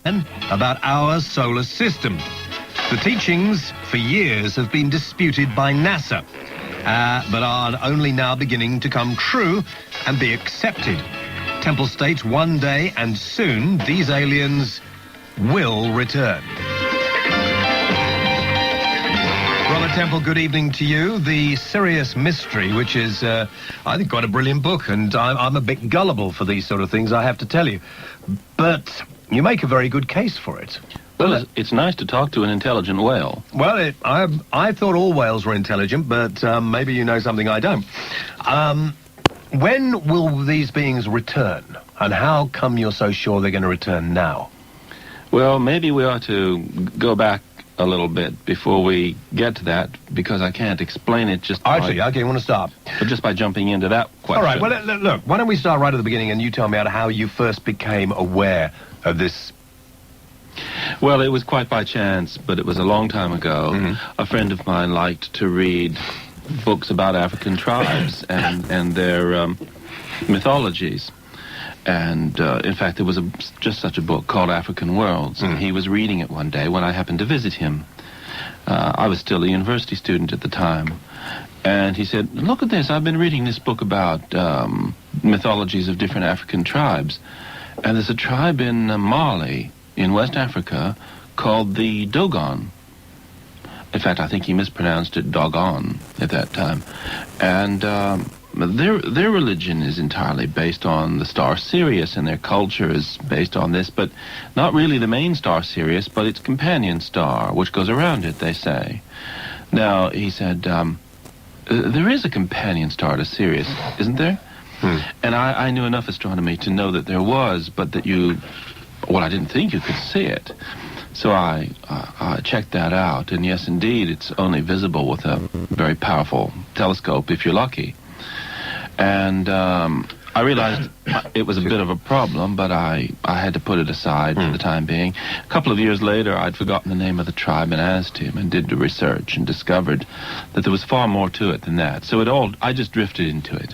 about our solar system. The teachings for years have been disputed by NASA, but are only now beginning to come true and be accepted. Temple states one day and soon these aliens will return. Brother Temple, good evening to you. The Sirius Mystery, which is, I think, quite a brilliant book, and I'm a bit gullible for these sort of things, I have to tell you. But you make a very good case for it. Well, it's nice to talk to an intelligent whale. Well, I thought all whales were intelligent, but maybe you know something I don't. When will these beings return, and how come you're so sure they're going to return now? Well, maybe we ought to go back a little bit before we get to that, because I can't explain it just okay, you want to start? But just by jumping into that question. All right, well, look, why don't we start right at the beginning, and you tell me how you first became aware of this. Well, it was quite by chance, but it was a long time ago. Mm-hmm. A friend of mine liked to read books about African tribes and their mythologies. And, in fact, there was just such a book called African Worlds, and he was reading it one day when I happened to visit him. I was still a university student at the time. And he said, look at this, I've been reading this book about mythologies of different African tribes. And there's a tribe in Mali, in West Africa, called the Dogon. In fact, I think he mispronounced it Dogon at that time. And their religion is entirely based on the star Sirius, and their culture is based on this, but not really the main star Sirius, but its companion star, which goes around it, they say. Now, he said, there is a companion star to Sirius, isn't there? And I knew enough astronomy to know that there was, but that I didn't think you could see it. So I checked that out, and yes, indeed, it's only visible with a very powerful telescope, if you're lucky. And I realized it was a bit of a problem, but I had to put it aside for the time being. A couple of years later, I'd forgotten the name of the tribe and asked him, and did the research and discovered that there was far more to it than that. So I just drifted into it.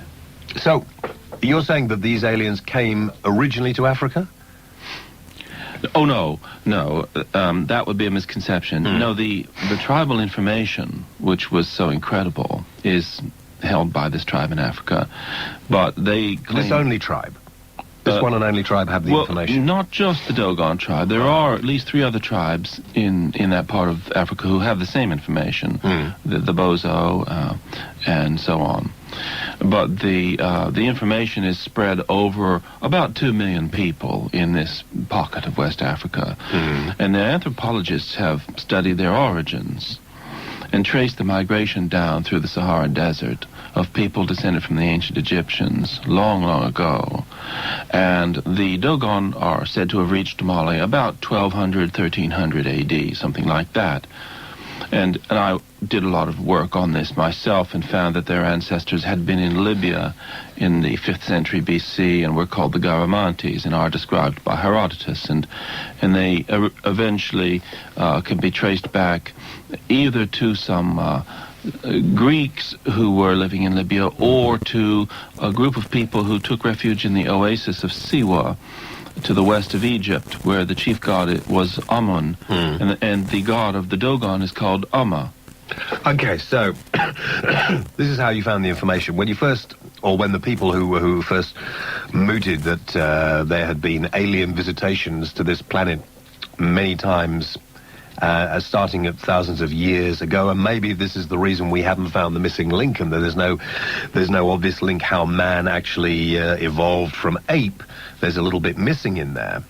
So, you're saying that these aliens came originally to Africa? Oh, no. That would be a misconception. No, the tribal information, which was so incredible, is held by this tribe in Africa, but they claim... This only tribe? This one and only tribe have the information? Not just the Dogon tribe. There are at least 3 other tribes in that part of Africa who have the same information, the Bozo, and so on. But the information is spread over about 2 million people in this pocket of West Africa. And the anthropologists have studied their origins and traced the migration down through the Sahara Desert of people descended from the ancient Egyptians long, long ago. And the Dogon are said to have reached Mali about 1200, 1300 AD, something like that. And I did a lot of work on this myself and found that their ancestors had been in Libya in the 5th century BC and were called the Garamantes and are described by Herodotus. And they eventually can be traced back either to some Greeks who were living in Libya or to a group of people who took refuge in the oasis of Siwa to the west of Egypt, where the chief god was Amun, and the god of the Dogon is called Amma. Okay, so this is how you found the information. When the people who first mooted that there had been alien visitations to this planet many times, starting at thousands of years ago, and maybe this is the reason we haven't found the missing link, and that there's no obvious link how man actually evolved from ape. There's a little bit missing in there.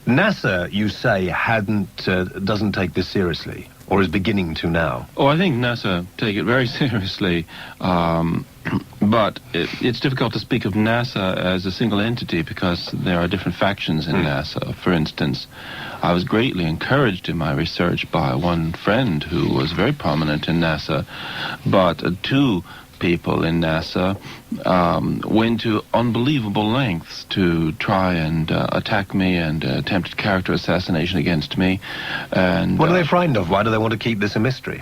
NASA, you say, doesn't take this seriously, or is beginning to now. Oh, I think NASA take it very seriously, but it's difficult to speak of NASA as a single entity because there are different factions in NASA. For instance, I was greatly encouraged in my research by one friend who was very prominent in NASA, but 2 people in NASA went to unbelievable lengths to try and attack me and attempted character assassination against me. And what are they frightened of? Why do they want to keep this a mystery?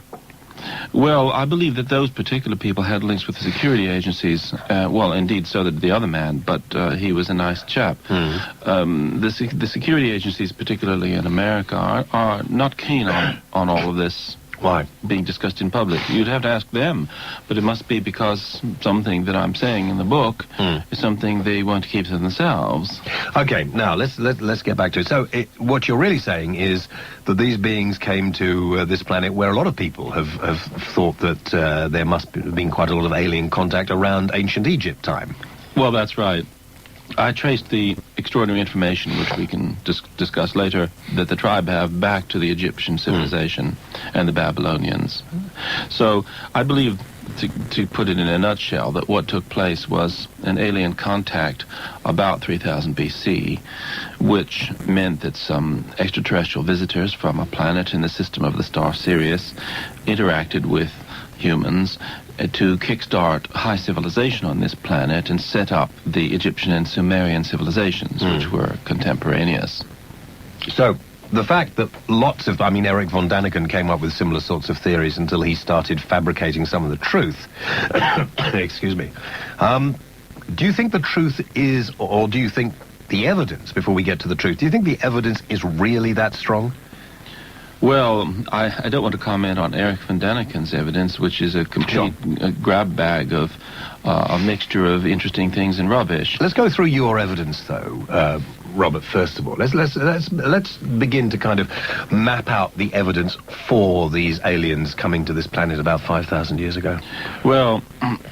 Well, I believe that those particular people had links with the security agencies. Well, indeed, so did the other man, but he was a nice chap. The security agencies, particularly in America, are not keen on all of this. Why? Being discussed in public. You'd have to ask them, but it must be because something that I'm saying in the book is something they want to keep to themselves. Okay, now let's get back to it. So what you're really saying is that these beings came to this planet where a lot of people have thought that there must have been quite a lot of alien contact around ancient Egypt time. Well, that's right. I traced the extraordinary information, which we can discuss later, that the tribe have back to the Egyptian civilization and the Babylonians. So I believe, to put it in a nutshell, that what took place was an alien contact about 3000 BC, which meant that some extraterrestrial visitors from a planet in the system of the star Sirius interacted with humans to kickstart high civilization on this planet and set up the Egyptian and Sumerian civilizations, which were contemporaneous. So the fact that lots of, Eric von Daniken came up with similar sorts of theories until he started fabricating some of the truth. Excuse me. Do you think the truth is, or do you think the evidence, before we get to the truth, do you think the evidence is really that strong? Well, I don't want to comment on Eric von Daniken's evidence, which is a complete grab bag of a mixture of interesting things and rubbish. Let's go through your evidence, though, Robert. First of all, let's begin to kind of map out the evidence for these aliens coming to this planet about 5,000 years ago. Well,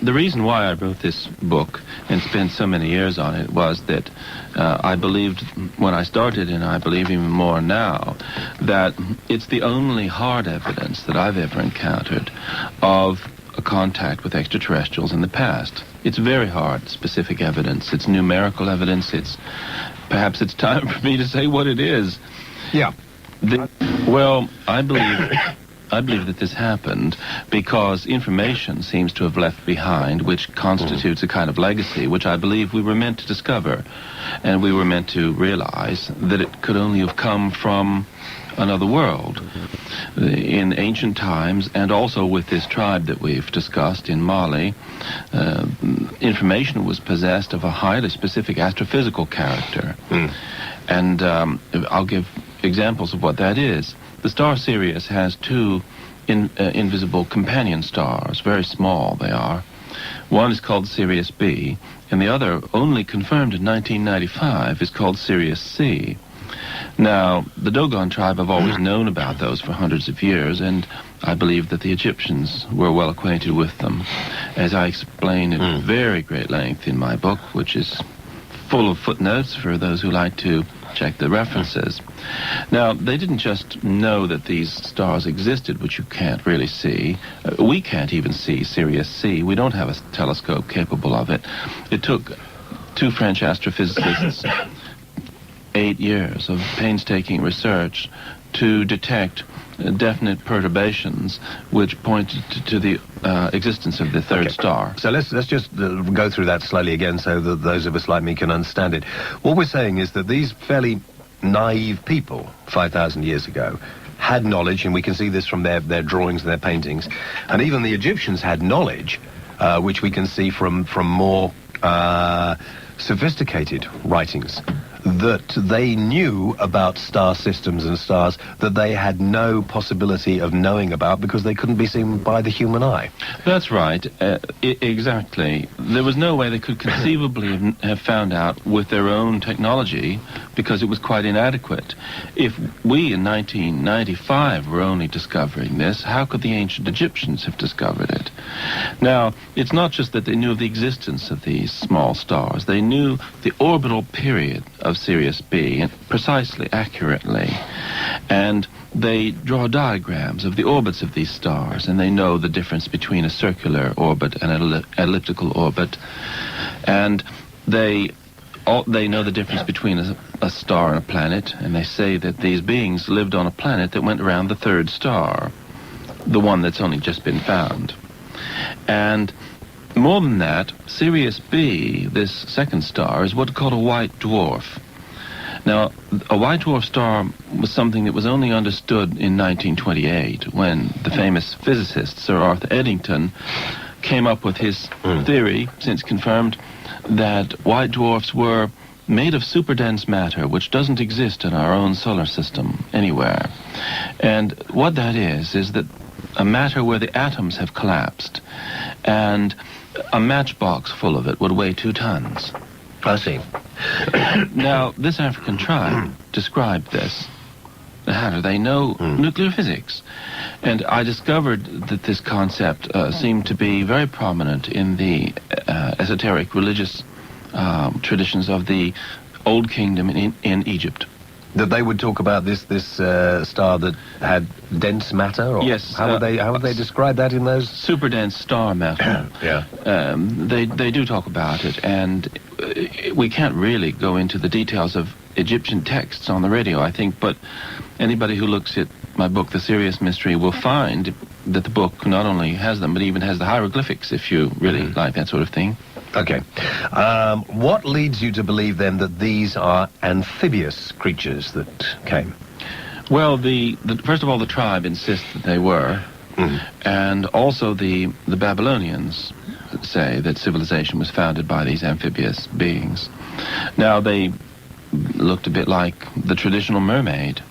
the reason why I wrote this book and spent so many years on it was that I believed when I started, and I believe even more now, that it's the only hard evidence that I've ever encountered of a contact with extraterrestrials in the past. It's very hard, specific evidence. It's numerical evidence. Perhaps it's time for me to say what it is. Yeah. Well, I believe that this happened because information seems to have left behind, which constitutes a kind of legacy, which I believe we were meant to discover. And we were meant to realize that it could only have come from another world. In ancient times, and also with this tribe that we've discussed in Mali, information was possessed of a highly specific astrophysical character. And I'll give examples of what that is. The star Sirius has two invisible companion stars, very small they are. One is called Sirius B, and the other, only confirmed in 1995, is called Sirius C. Now, the Dogon tribe have always known about those for hundreds of years, and I believe that the Egyptians were well acquainted with them, as I explain at very great length in my book, which is full of footnotes for those who like to check the references. Now, they didn't just know that these stars existed, which you can't really see. We can't even see Sirius C. We don't have a telescope capable of it. It took two French astrophysicists 8 years of painstaking research to detect definite perturbations which pointed to the existence of the third star. So let's just go through that slowly again so that those of us like me can understand it. What we're saying is that these fairly naive people 5,000 years ago had knowledge, and we can see this from their drawings and their paintings, and even the Egyptians had knowledge, which we can see from more sophisticated writings, that they knew about star systems and stars that they had no possibility of knowing about because they couldn't be seen by the human eye. That's right. Exactly. There was no way they could conceivably have found out with their own technology because it was quite inadequate. If we in 1995 were only discovering this, how could the ancient Egyptians have discovered it? Now, it's not just that they knew of the existence of these small stars. They knew the orbital period of Sirius B precisely, accurately, and they draw diagrams of the orbits of these stars, and they know the difference between a circular orbit and an elliptical orbit, and they know the difference between a star and a planet, and they say that these beings lived on a planet that went around the third star, the one that's only just been found. And more than that, Sirius B, this second star, is what's called a white dwarf. Now, a white dwarf star was something that was only understood in 1928 when the famous physicist Sir Arthur Eddington came up with his theory, since confirmed, that white dwarfs were made of superdense matter which doesn't exist in our own solar system anywhere. And what that is that a matter where the atoms have collapsed, and a matchbox full of it would weigh 2 tons. I see. Now, this African tribe described this. How do they know nuclear physics? And I discovered that this concept seemed to be very prominent in the esoteric religious traditions of the Old Kingdom in Egypt. That they would talk about this star that had dense matter? Or yes. How would they describe that in those? Super dense star matter. Yeah. They do talk about it, and we can't really go into the details of Egyptian texts on the radio, I think, but anybody who looks at my book, The Sirius Mystery, will find that the book not only has them, but even has the hieroglyphics, if you really like that sort of thing. Okay. What leads you to believe, then, that these are amphibious creatures that came? Well, first of all, the tribe insists that they were, and also the Babylonians say that civilization was founded by these amphibious beings. Now, they looked a bit like the traditional mermaid.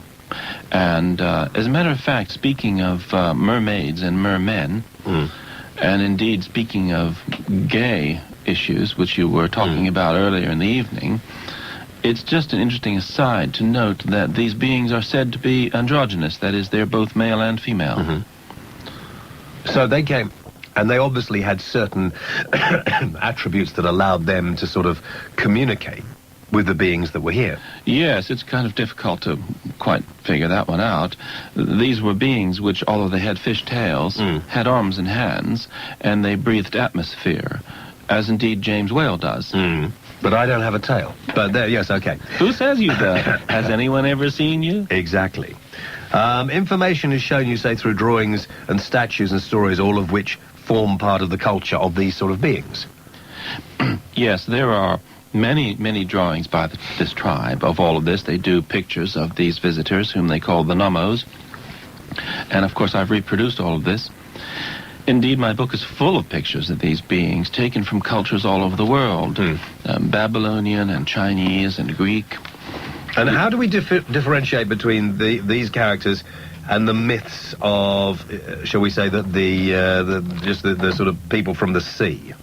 And as a matter of fact, speaking of mermaids and mermen, and indeed speaking of gay issues, which you were talking about earlier in the evening, it's just an interesting aside to note that these beings are said to be androgynous. That is, they're both male and female. So they came, and they obviously had certain attributes that allowed them to sort of communicate with the beings that were here. Yes, it's kind of difficult to quite figure that one out. These were beings which, although they had fish tails, had arms and hands, and they breathed atmosphere, as indeed James Whale does. But I don't have a tail. But there, yes, okay. Who says you do? Has anyone ever seen you? Exactly. Information is shown, you say, through drawings and statues and stories, all of which form part of the culture of these sort of beings. Yes, there are many drawings by this tribe of all of this. They do pictures of these visitors, whom they call the Nomos. And, of course, I've reproduced all of this. Indeed, my book is full of pictures of these beings taken from cultures all over the world, Babylonian and Chinese and Greek. And how do we differentiate between these characters and the myths of, shall we say, that the sort of people from the sea?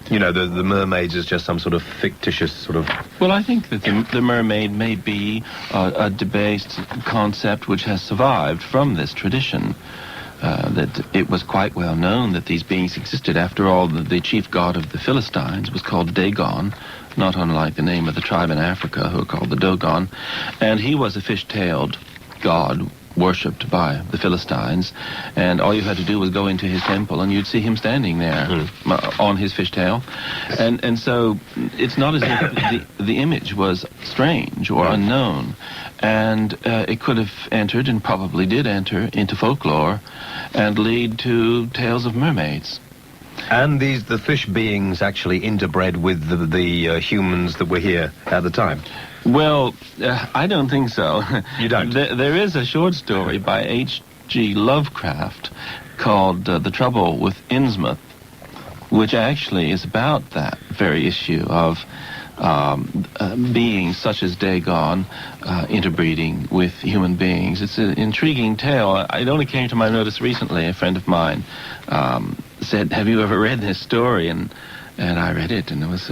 You know, the mermaids is just some sort of fictitious sort of... Well, I think that the mermaid may be a debased concept which has survived from this tradition. That it was quite well known that these beings existed. After all, the chief god of the Philistines was called Dagon, not unlike the name of the tribe in Africa who are called the Dogon. And he was a fish-tailed god worshipped by the Philistines, and all you had to do was go into his temple and you'd see him standing there on his fishtail. And so it's not as if the image was strange or unknown, and it could have entered, and probably did enter, into folklore and lead to tales of mermaids. And the fish beings actually interbred with the humans that were here at the time? Well, I don't think so. You don't? There is a short story by H.G. Lovecraft called The Trouble with Innsmouth, which actually is about that very issue of beings such as Dagon interbreeding with human beings. It's an intriguing tale. It only came to my notice recently. A friend of mine said, "Have you ever read this story?" And I read it and I was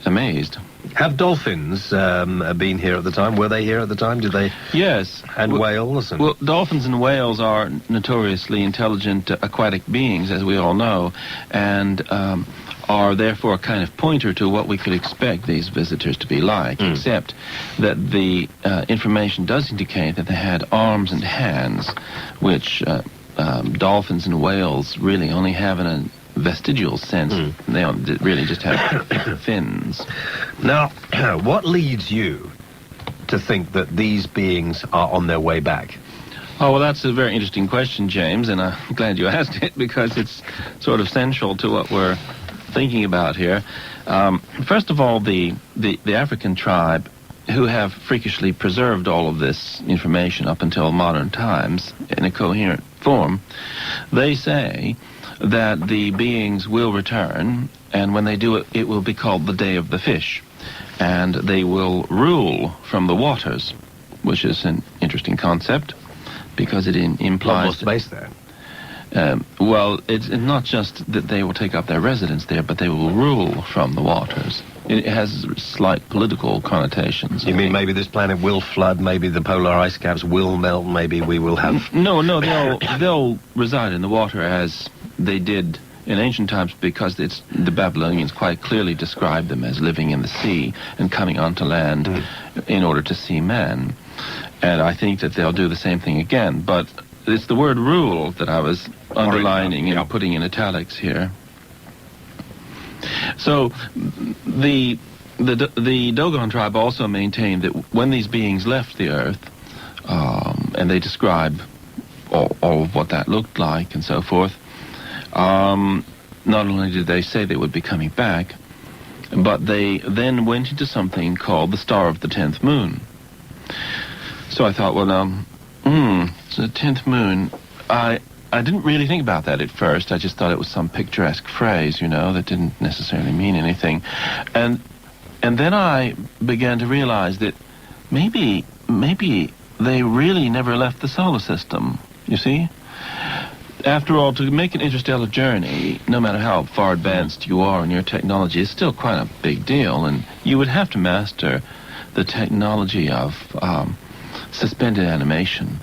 amazed. Have dolphins been here at the time? Were they here at the time? Did they? Yes. And whales? Well, dolphins and whales are notoriously intelligent aquatic beings, as we all know, and are therefore a kind of pointer to what we could expect these visitors to be like, except that the information does indicate that they had arms and hands, which dolphins and whales really only have in a vestigial sense. They really just have fins. Now, what leads you to think that these beings are on their way back? Oh, well, that's a very interesting question, James, and I'm glad you asked it because it's sort of central to what we're thinking about here. First of all, the African tribe who have freakishly preserved all of this information up until modern times in a coherent form, they say that the beings will return, and when they do it, it will be called the Day of the Fish, and they will rule from the waters, which is an interesting concept, because it implies... More space there. Well, it's not just that they will take up their residence there, but they will rule from the waters. It has slight political connotations. You mean maybe this planet will flood, maybe the polar ice caps will melt, maybe we will have... No, they'll reside in the water as they did in ancient times, because the Babylonians quite clearly described them as living in the sea and coming onto land in order to see man. And I think that they'll do the same thing again, but it's the word rule that I was underlining and putting in italics here. So the Dogon tribe also maintained that when these beings left the earth, and they describe all of what that looked like and so forth, not only did they say they would be coming back, but they then went into something called the Star of the 10th Moon. So I thought, well, it's the 10th moon. I didn't really think about that at first. I just thought it was some picturesque phrase, that didn't necessarily mean anything. And then I began to realize that maybe they really never left the solar system, you see? After all, to make an interstellar journey, no matter how far advanced you are in your technology, is still quite a big deal, and you would have to master the technology of suspended animation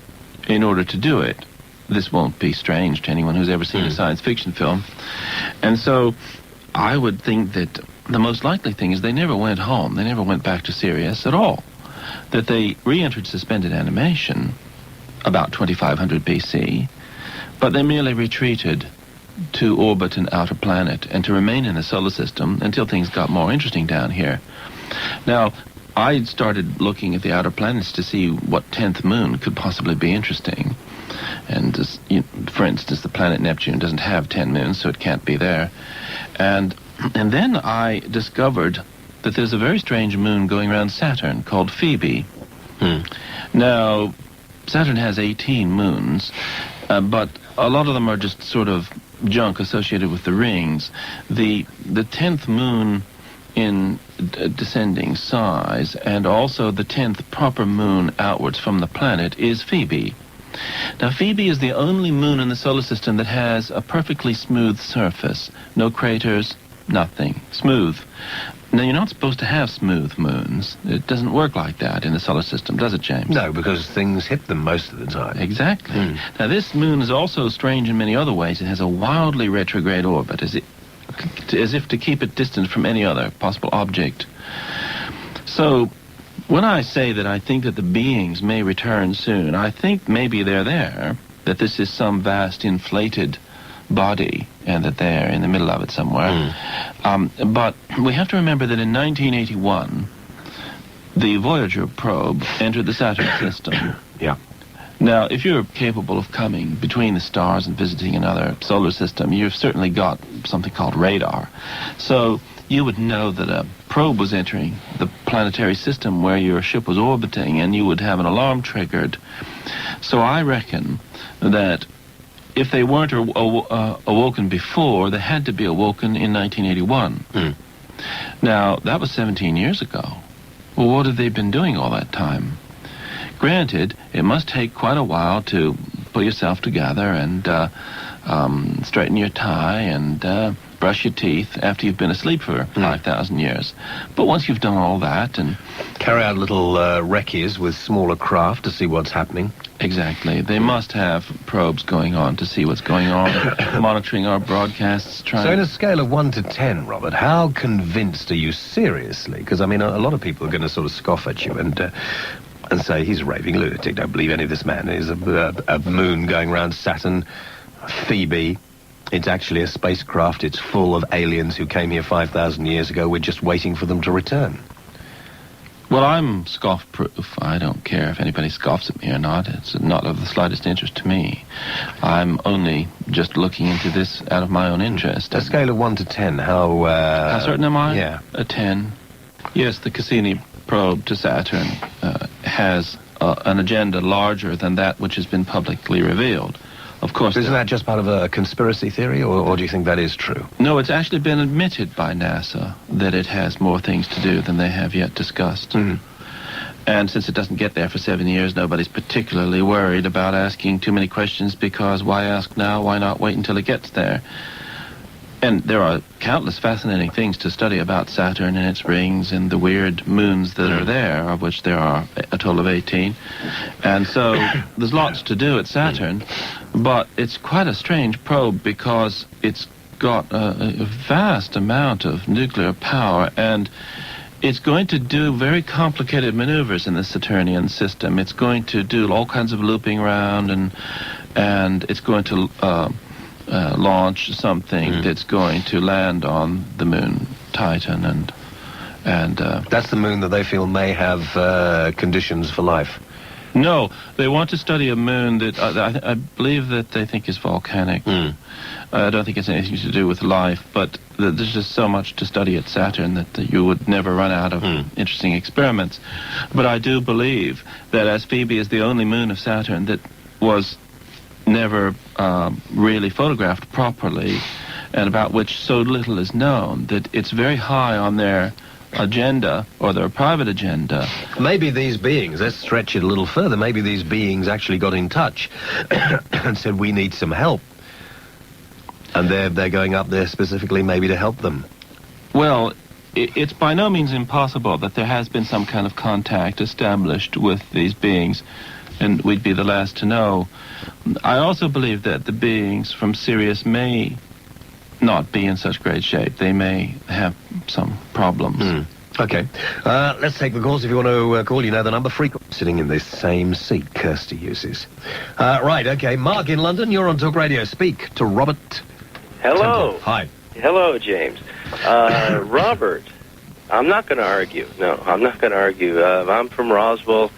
in order to do it. This won't be strange to anyone who's ever seen a science fiction film. And so I would think that the most likely thing is they never went home. They never went back to Sirius at all. That they re-entered suspended animation about 2500 BC, but they merely retreated to orbit an outer planet and to remain in the solar system until things got more interesting down here. Now, I started looking at the outer planets to see what 10th moon could possibly be interesting. And, for instance, the planet Neptune doesn't have 10 moons, so it can't be there. And then I discovered that there's a very strange moon going around Saturn called Phoebe. Now, Saturn has 18 moons, but a lot of them are just sort of junk associated with the rings. The 10th moon in descending size, and also the 10th proper moon outwards from the planet, is Phoebe. Now, Phoebe is the only moon in the solar system that has a perfectly smooth surface. No craters, nothing. Smooth. Now, you're not supposed to have smooth moons. It doesn't work like that in the solar system, does it, James? No, because things hit them most of the time. Exactly. Now, this moon is also strange in many other ways. It has a wildly retrograde orbit, as if to keep it distant from any other possible object. So, when I say that I think that the beings may return soon, I think maybe they're there, that this is some vast inflated body, and that they're in the middle of it somewhere. But we have to remember that in 1981, the Voyager probe entered the Saturn system. Yeah. Now, if you're capable of coming between the stars and visiting another solar system, you've certainly got something called radar. So you would know that a probe was entering the planetary system where your ship was orbiting, and you would have an alarm triggered. So I reckon that if they weren't awoken before, they had to be awoken in 1981. Now, that was 17 years ago. Well, what have they been doing all that time? Granted, it must take quite a while to pull yourself together and straighten your tie and brush your teeth after you've been asleep for 5,000 years. But once you've done all that and... carry out little recce's with smaller craft to see what's happening. Exactly. They must have probes going on to see what's going on, monitoring our broadcasts, trying... So in a scale of 1 to 10, Robert, how convinced are you seriously? Because, I mean, a lot of people are going to sort of scoff at you and say, he's a raving lunatic, don't believe any of this man. There's a moon going around Saturn, Phoebe. It's actually a spacecraft. It's full of aliens who came here 5,000 years ago. We're just waiting for them to return. Well, I'm scoff-proof. I don't care if anybody scoffs at me or not. It's not of the slightest interest to me. I'm only just looking into this out of my own interest. A scale of 1 to 10, how certain am I? Yeah. A 10. Yes, the Cassini probe to Saturn has an agenda larger than that which has been publicly revealed. Of course, isn't that just part of a conspiracy theory, or do you think that is true? No, it's actually been admitted by NASA that it has more things to do than they have yet discussed. Mm. And since it doesn't get there for 7 years, nobody's particularly worried about asking too many questions, because why ask now? Why not wait until it gets there? And there are countless fascinating things to study about Saturn and its rings and the weird moons that are there, of which there are a total of 18. And so there's lots to do at Saturn, but it's quite a strange probe because it's got a vast amount of nuclear power, and it's going to do very complicated maneuvers in the Saturnian system. It's going to do all kinds of looping around, and it's going to launch something that's going to land on the moon Titan, and that's the moon that they feel may have conditions for life. No, they want to study a moon that I believe that they think is volcanic. I don't think it's anything to do with life, but there's just so much to study at Saturn that you would never run out of interesting experiments. But I do believe that, as Phoebe is the only moon of Saturn that was never really photographed properly, and about which so little is known, that it's very high on their agenda, or their private agenda. Maybe these beings, let's stretch it a little further, maybe these beings actually got in touch and said, we need some help. And they're going up there specifically maybe to help them. Well, it's by no means impossible that there has been some kind of contact established with these beings, and we'd be the last to know. I also believe that the beings from Sirius may not be in such great shape. They may have some problems. Okay. Let's take the calls if you want to call. You know the number. Frequent sitting in this same seat Kirsty uses. Right, okay. Mark in London, you're on Talk Radio. Speak to Robert. Hello. Temple. Hi. Hello, James. Robert, I'm not going to argue. No, I'm not going to argue. I'm from Roswell.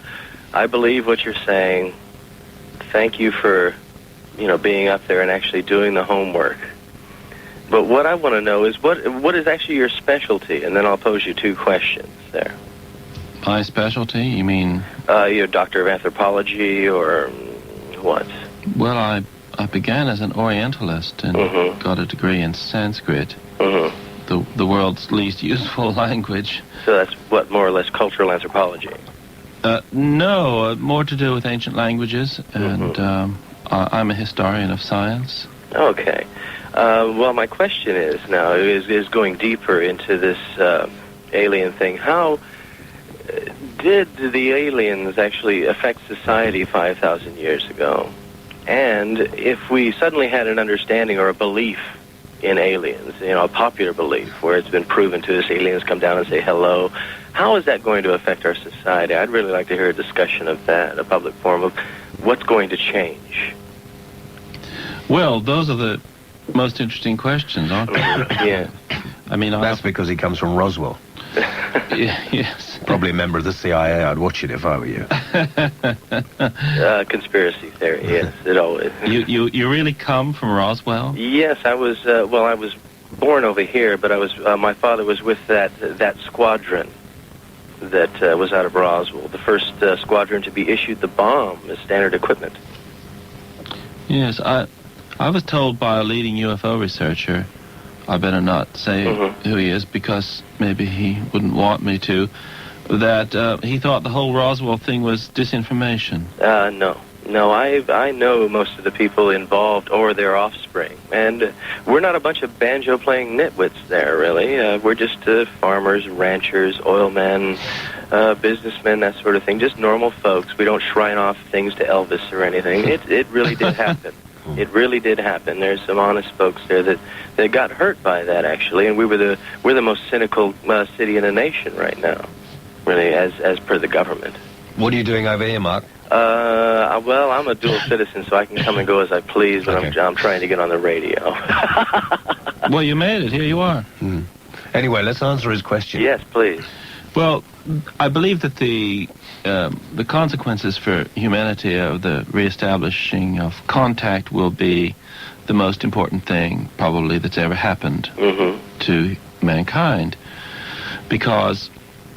I believe what you're saying. Thank you for, being up there and actually doing the homework. But what I want to know is what is actually your specialty? And then I'll pose you two questions there. My specialty? You mean? You're a doctor of anthropology or what? Well, I began as an Orientalist and got a degree in Sanskrit, the world's least useful language. So that's what, more or less, cultural anthropology? No, more to do with ancient languages, and I'm a historian of science. Okay. Well, my question is going deeper into this alien thing. How did the aliens actually affect society 5,000 years ago? And if we suddenly had an understanding or a belief in aliens, a popular belief where it's been proven to us, aliens come down and say hello, how is that going to affect our society? I'd really like to hear a discussion of that, a public forum of what's going to change. Well, those are the most interesting questions, aren't they? Yeah. I mean, that's because he comes from Roswell. Yes. Probably a member of the CIA. I'd watch it if I were you. Conspiracy theory, yes. It always. You really come from Roswell? Yes, I was. I was born over here, but I was. My father was with that squadron that was out of Roswell, the first squadron to be issued the bomb as standard equipment. Yes, I was told by a leading UFO researcher, I better not say who he is because maybe he wouldn't want me to, that he thought the whole Roswell thing was disinformation. No, I know most of the people involved or their offspring, and we're not a bunch of banjo-playing nitwits there, really. We're just farmers, ranchers, oilmen, businessmen, that sort of thing, just normal folks. We don't shrine off things to Elvis or anything. It really did happen. It really did happen. There's some honest folks there that got hurt by that, actually, and we're the most cynical city in the nation right now, really, as per the government. What are you doing over here, Mark? Well, I'm a dual citizen, so I can come and go as I please, but okay. I'm trying to get on the radio. Well, you made it. Here you are. Anyway, let's answer his question. Yes, please. Well, I believe that the consequences for humanity of the reestablishing of contact will be the most important thing, probably, that's ever happened to mankind. Because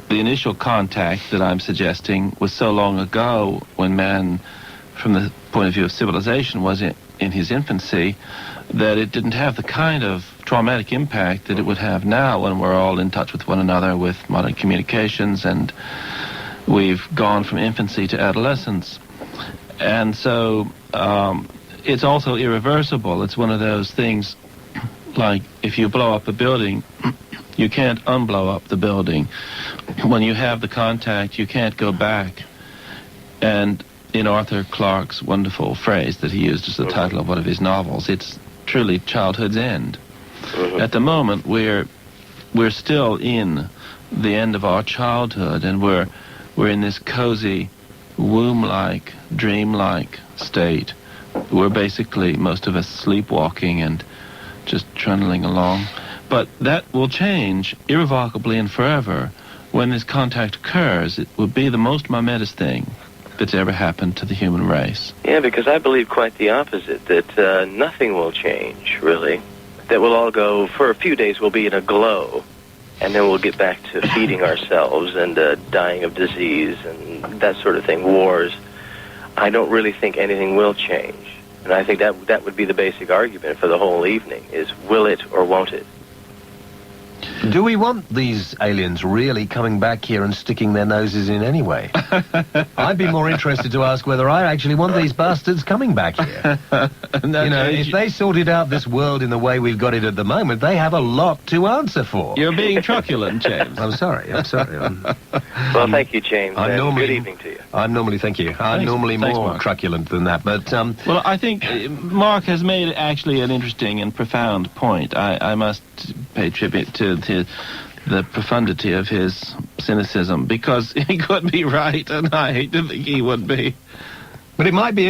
the initial contact that I'm suggesting was so long ago, when man, from the point of view of civilization, was in his infancy, that it didn't have the kind of traumatic impact that it would have now, when we're all in touch with one another with modern communications, and we've gone from infancy to adolescence. And so it's also irreversible. It's one of those things, like if you blow up a building, you can't unblow up the building. When you have the contact, you can't go back. And in Arthur Clarke's wonderful phrase that he used as the title of one of his novels, it's truly childhood's end. At the moment, we're still in the end of our childhood, and we're in this cozy, womb-like, dream-like state. We're basically, most of us, sleepwalking and just trundling along. But that will change irrevocably and forever. When this contact occurs, it will be the most momentous thing that's ever happened to the human race. Yeah, because I believe quite the opposite, that nothing will change, really. That we'll all go, for a few days, we'll be in a glow, and then we'll get back to feeding ourselves and dying of disease and that sort of thing, wars. I don't really think anything will change. And I think that would be the basic argument for the whole evening, is will it or won't it? Do we want these aliens really coming back here and sticking their noses in anyway? I'd be more interested to ask whether I actually want these bastards coming back here. If they sorted out this world in the way we've got it at the moment, they have a lot to answer for. You're being truculent, James. I'm sorry. Well, thank you, James. Good evening to you. Thank you. I'm normally more truculent than that, but... Well, I think Mark has made actually an interesting and profound point. I must pay tribute to the profundity of his cynicism, because he could be right, and I hate to think he would be. But it might be,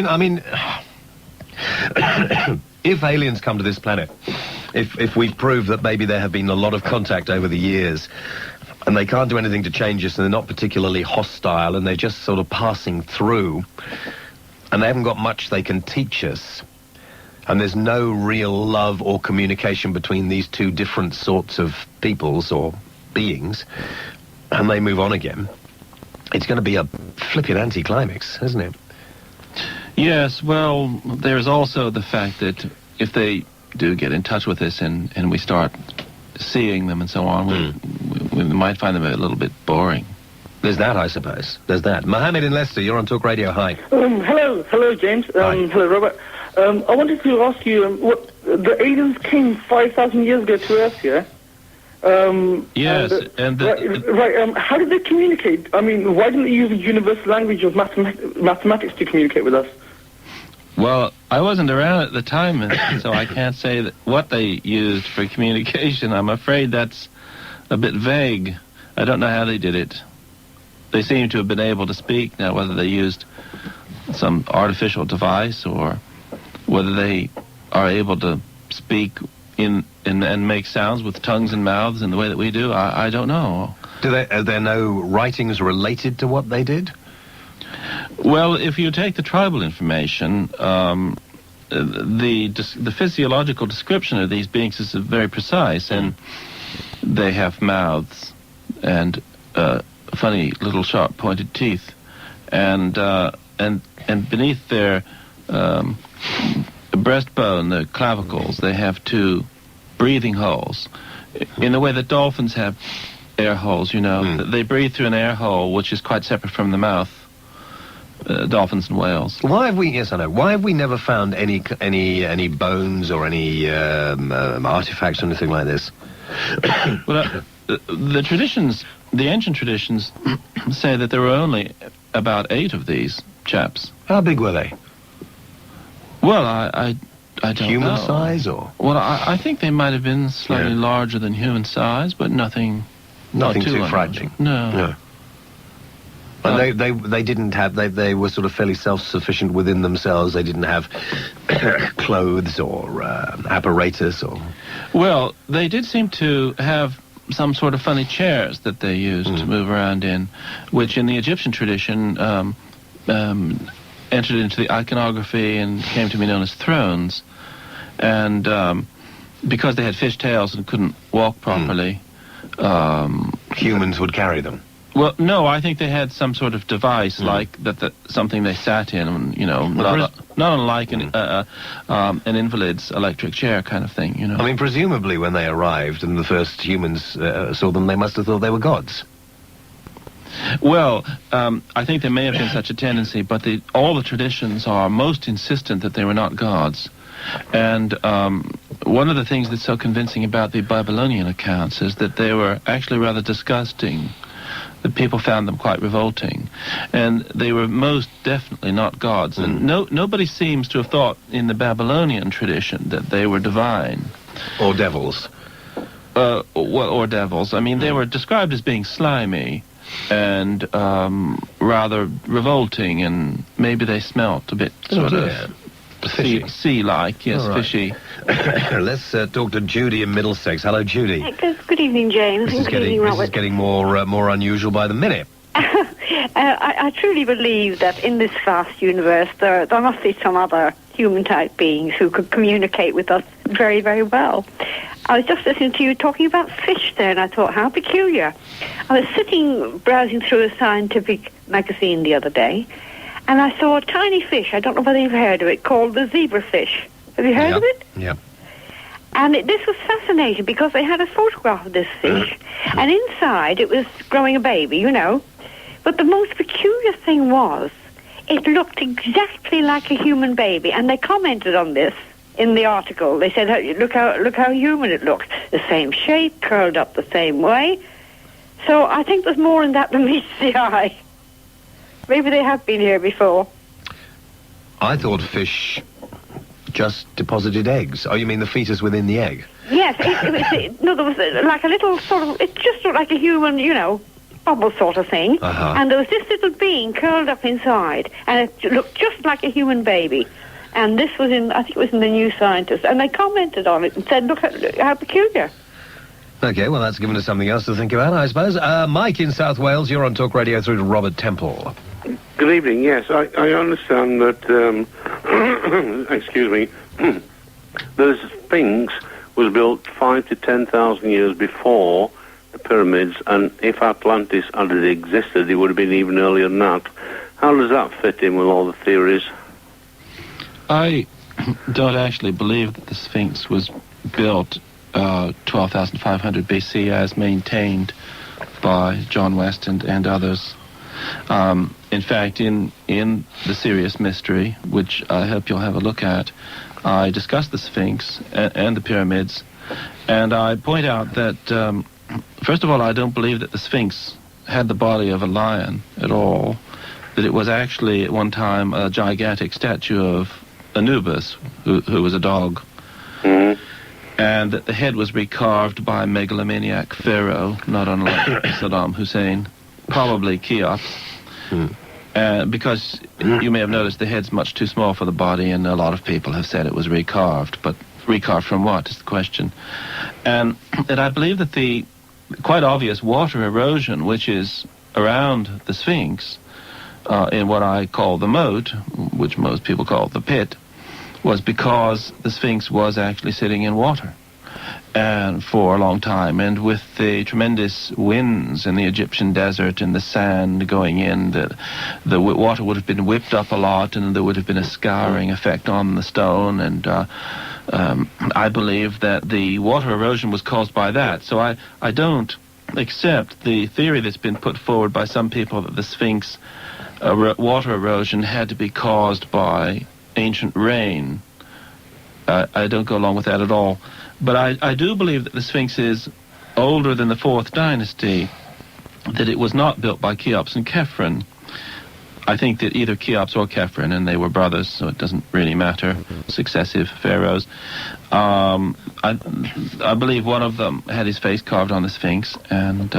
if aliens come to this planet, if we prove that maybe there have been a lot of contact over the years, and they can't do anything to change us, and they're not particularly hostile, and they're just sort of passing through, and they haven't got much they can teach us, and there's no real love or communication between these two different sorts of peoples or beings, and they move on again, it's going to be a flipping anticlimax, isn't it? Yes, well, there's also the fact that if they do get in touch with us and we start seeing them and so on, we might find them a little bit boring. There's that, I suppose. There's that. Mohammed in Leicester, you're on Talk Radio. Hi. Hello, James. Hello, Robert. I wanted to ask you, what the aliens came 5,000 years ago to Earth, yeah? Yes, how did they communicate? I mean, why didn't they use a universal language of mathematics to communicate with us? Well, I wasn't around at the time, so I can't say what they used for communication. I'm afraid that's a bit vague. I don't know how they did it. They seem to have been able to speak. Now, whether they used some artificial device or whether they are able to speak and make sounds with tongues and mouths in the way that we do, I don't know. Are there no writings related to what they did? Well, if you take the tribal information, the physiological description of these beings is very precise, and they have mouths and funny little sharp pointed teeth, and beneath their breastbone, the clavicles, they have two breathing holes. In the way that dolphins have air holes, they breathe through an air hole which is quite separate from the mouth. Dolphins and whales. Why have we? Yes, I know. Why have we never found any bones or any artifacts or anything like this? Well, the ancient traditions, say that there were only about 8 of these chaps. How big were they? Well, I don't know. Human size, or? Well, I think they might have been slightly larger than human size, but nothing too frightening. No. And they didn't have, they were sort of fairly self-sufficient within themselves. They didn't have clothes or apparatus or... Well, they did seem to have some sort of funny chairs that they used to move around in, which in the Egyptian tradition entered into the iconography and came to be known as thrones. And because they had fish tails and couldn't walk properly... humans would carry them. Well, no, I think they had some sort of device like that, something they sat in, you know, not unlike an invalid's electric chair kind of thing, you know. I mean, presumably when they arrived and the first humans saw them, they must have thought they were gods. Well, I think there may have been such a tendency, but all the traditions are most insistent that they were not gods. And one of the things that's so convincing about the Babylonian accounts is that they were actually rather disgusting. The people found them quite revolting. And they were most definitely not gods. And nobody seems to have thought in the Babylonian tradition that they were divine. Or devils. Or devils. I mean, they were described as being slimy and rather revolting, and maybe they smelt a bit sort of sea-like, yes, right. Fishy. Let's talk to Judy in Middlesex. Hello, Judy. Good evening, James. This is getting more unusual by the minute. I truly believe that in this vast universe there must be some other human-type beings who could communicate with us very, very well. I was just listening to you talking about fish there, and I thought, how peculiar. I was sitting browsing through a scientific magazine the other day, and I saw a tiny fish, I don't know whether you've heard of it, called the zebrafish. Have you heard of it? Yeah. And this was fascinating because they had a photograph of this fish, and inside it was growing a baby, you know. But the most peculiar thing was, it looked exactly like a human baby, and they commented on this in the article. They said, look how human it looked. The same shape, curled up the same way. So I think there's more in that than meets the eye. Maybe they have been here before. I thought fish just deposited eggs. Oh, you mean the fetus within the egg? Yes. There was like a little sort of... It just looked like a human, you know, bubble sort of thing. And there was this little being curled up inside, and it looked just like a human baby. And this was I think it was in the New Scientist, and they commented on it and said, look how peculiar. Okay, well, that's given us something else to think about, I suppose. Mike in South Wales, you're on Talk Radio through to Robert Temple. Good evening, yes. I understand that, excuse me, the Sphinx was built 5,000 to 10,000 years before the pyramids, and if Atlantis had existed, it would have been even earlier than that. How does that fit in with all the theories? I don't actually believe that the Sphinx was built 12,500 BC as maintained by John West and others. In fact, in the Sirius Mystery, which I hope you'll have a look at, I discuss the Sphinx and the pyramids, and I point out that, first of all, I don't believe that the Sphinx had the body of a lion at all, that it was actually at one time a gigantic statue of Anubis, who was a dog, and that the head was recarved by a megalomaniac pharaoh, not unlike Saddam Hussein, probably Cheops, because you may have noticed the head's much too small for the body, and a lot of people have said it was recarved, but recarved from what is the question. And that I believe that the quite obvious water erosion, which is around the Sphinx, in what I call the moat, which most people call the pit, was because the Sphinx was actually sitting in water and for a long time, and with the tremendous winds in the Egyptian desert and the sand going in, the water would have been whipped up a lot, and there would have been a scouring effect on the stone, and I believe that the water erosion was caused by that. So I don't accept the theory that's been put forward by some people that the Sphinx water erosion had to be caused by ancient rain. I don't go along with that at all. But I do believe that the Sphinx is older than the 4th dynasty, that it was not built by Cheops and Khephren. I think that either Cheops or Khephren, and they were brothers, so it doesn't really matter, successive pharaohs. I believe one of them had his face carved on the Sphinx and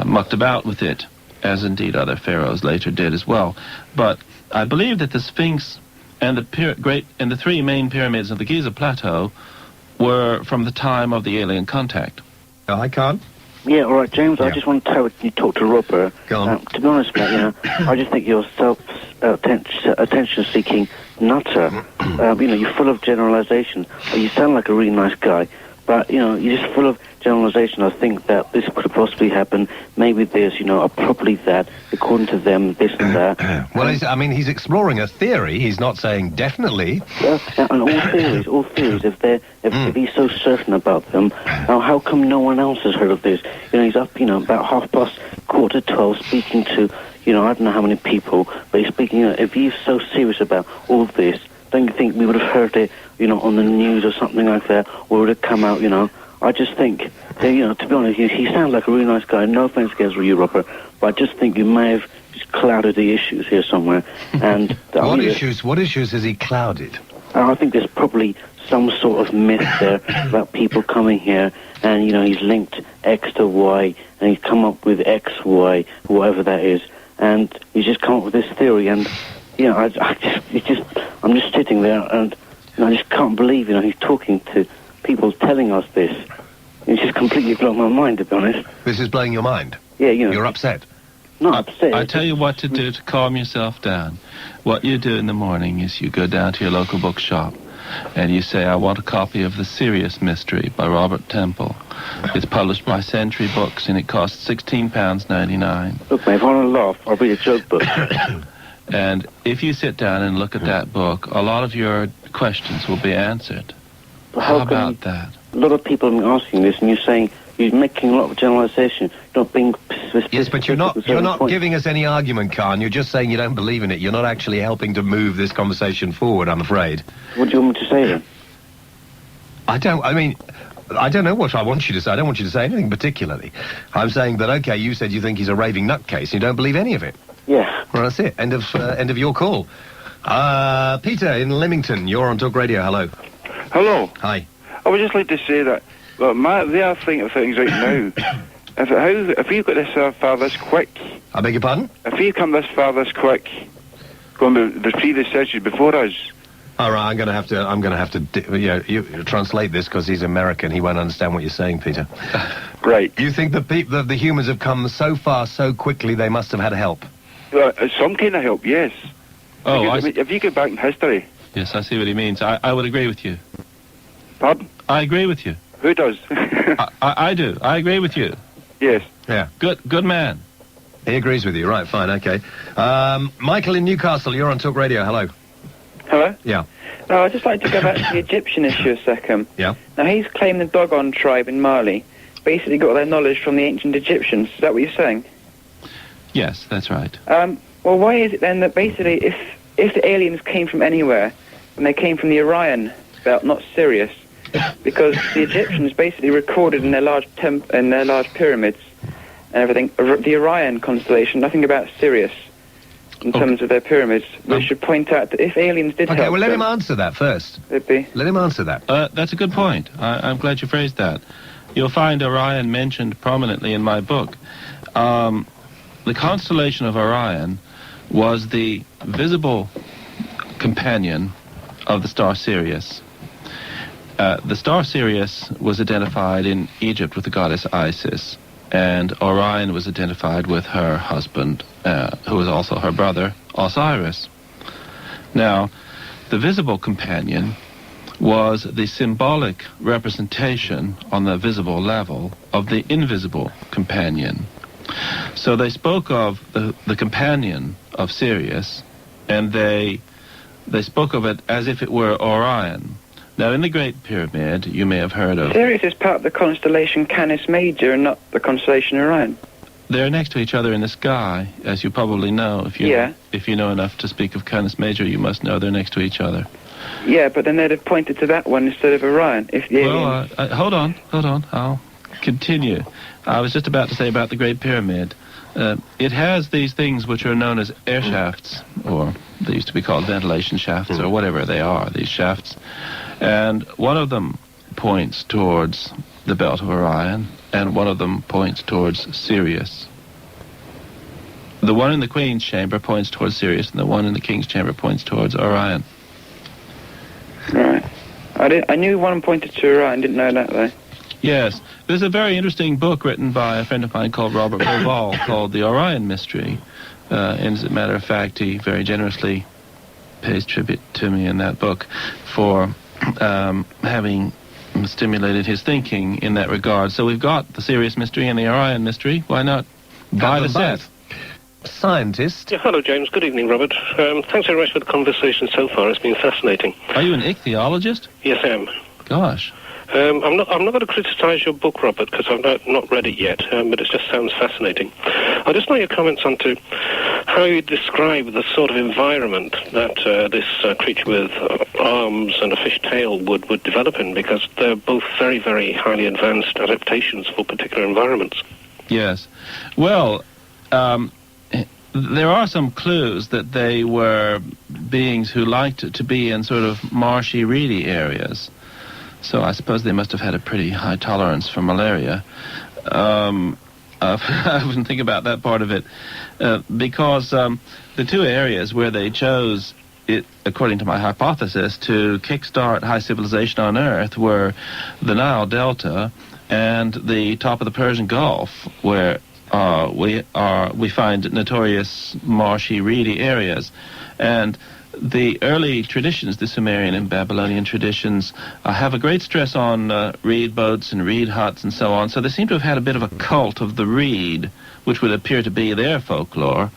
mucked about with it, as indeed other pharaohs later did as well. But I believe that the Sphinx and the 3 main pyramids of the Giza Plateau were from the time of the alien contact. I can't. Yeah, all right, James. Yeah. I just want to tell you talk to Robert. Go on. To be honest, mate, I just think you're attention-seeking nutter. You're full of generalization. You sound like a really nice guy, but you're just full of generalization. I think that this could possibly happen. Maybe there's, a probably that, according to them, this and that. Well, he's exploring a theory. He's not saying definitely. And all theories, if he's so certain about them, how come no one else has heard of this? He's up, about 12:15, speaking to, I don't know how many people, but he's speaking, if he's so serious about all this, don't you think we would have heard it, on the news or something like that, or would it come out, I just think, that, to be honest, he sounds like a really nice guy. No offense against you, Robert, but I just think you may have just clouded the issues here somewhere. And What issues has he clouded? I think there's probably some sort of myth there about people coming here, and he's linked X to Y, and he's come up with X, Y, whatever that is, and he's just come up with this theory, and I'm just sitting there, and I just can't believe he's talking to people telling us this. It's just completely blown my mind, to be honest. This is blowing your mind? Yeah, You're upset? Not upset. I tell you what to do to calm yourself down. What you do in the morning is you go down to your local bookshop and you say, I want a copy of The Sirius Mystery by Robert Temple. It's published by Century Books and it costs £16.99. Look, mate, if I want to laugh, I'll read a joke book. And if you sit down and look at that book, a lot of your questions will be answered. But how about that? A lot of people are asking this, and you're saying you're making a lot of generalization, not being specific. Yes, but you're not giving us any argument, Khan. You're just saying you don't believe in it. You're not actually helping to move this conversation forward, I'm afraid. What do you want me to say then? I don't know what I want you to say. I don't want you to say anything particularly. I'm saying that, okay, you said you think he's a raving nutcase. You don't believe any of it. Yeah. Well, that's it. End of your call. Peter in Leamington, you're on Talk Radio. Hello. Hello. Hi. I would just like to say that, well, they are thinking of things right now. If you've got this far this quick... I beg your pardon? If you've come this far this quick, going to the previous centuries before us... All right, I'm going to have to you translate this because he's American. He won't understand what you're saying, Peter. Right. You think the humans have come so far so quickly they must have had help? Some kind of help, yes. Oh, because, if you go back in history... Yes, I see what he means. I would agree with you. Pardon? I agree with you. Who does? I do. I agree with you. Yes. Yeah. Good man. He agrees with you. Right, fine, okay. Michael in Newcastle, you're on Talk Radio. Hello. Hello? Yeah. No, I'd just like to go back to the Egyptian issue a second. Yeah. Now, he's claimed the Dogon tribe in Mali basically got their knowledge from the ancient Egyptians. Is that what you're saying? Yes, that's right. Well, why is it then that basically if the aliens came from anywhere, and they came from the Orion belt, not Sirius, because the Egyptians basically recorded in their large pyramids and everything, the Orion constellation, nothing about Sirius in terms of their pyramids, which should point out that if aliens did help... Okay, well, let him answer that first. Let him answer that. That's a good point. I'm glad you phrased that. You'll find Orion mentioned prominently in my book. The constellation of Orion was the visible companion of the star Sirius. The star Sirius was identified in Egypt with the goddess Isis, and Orion was identified with her husband, who was also her brother, Osiris. Now, the visible companion was the symbolic representation on the visible level of the invisible companion. So they spoke of the companion of Sirius, and they spoke of it as if it were Orion. Now, in the Great Pyramid, you may have heard of... Sirius is part of the constellation Canis Major and not the constellation Orion. They're next to each other in the sky, as you probably know. If you know enough to speak of Canis Major, you must know they're next to each other. Yeah, but then they'd have pointed to that one instead of Orion. If the aliens... Hold on. I'll continue. I was just about to say about the Great Pyramid. It has these things which are known as air shafts, or they used to be called ventilation shafts, or whatever they are, these shafts. And one of them points towards the belt of Orion, and one of them points towards Sirius. The one in the Queen's chamber points towards Sirius, and the one in the King's chamber points towards Orion. Right. I knew one pointed to Orion, didn't know that, though. Yes. There's a very interesting book written by a friend of mine called Robert Boval called The Orion Mystery. And as a matter of fact, he very generously pays tribute to me in that book for having stimulated his thinking in that regard. So we've got the Sirius Mystery and the Orion Mystery. Why not buy the set? Scientist. Yeah, hello, James. Good evening, Robert. Thanks very much for the conversation so far. It's been fascinating. Are you an ichthyologist? Yes, I am. Gosh. I'm not going to criticise your book, Robert, because I've not read it yet, but it just sounds fascinating. I just know your comments onto how you describe the sort of environment that this creature with arms and a fish tail would develop in, because they're both very, very highly advanced adaptations for particular environments. Yes. Well, there are some clues that they were beings who liked to be in sort of marshy, reedy areas. So I suppose they must have had a pretty high tolerance for malaria. I wouldn't think about that part of it, because the two areas where they chose it, according to my hypothesis, to kickstart high civilization on Earth were the Nile Delta and the top of the Persian Gulf, where we find notorious marshy, reedy areas. And the early traditions, the Sumerian and Babylonian traditions, have a great stress on reed boats and reed huts and so on. So they seem to have had a bit of a cult of the reed, which would appear to be their folklore.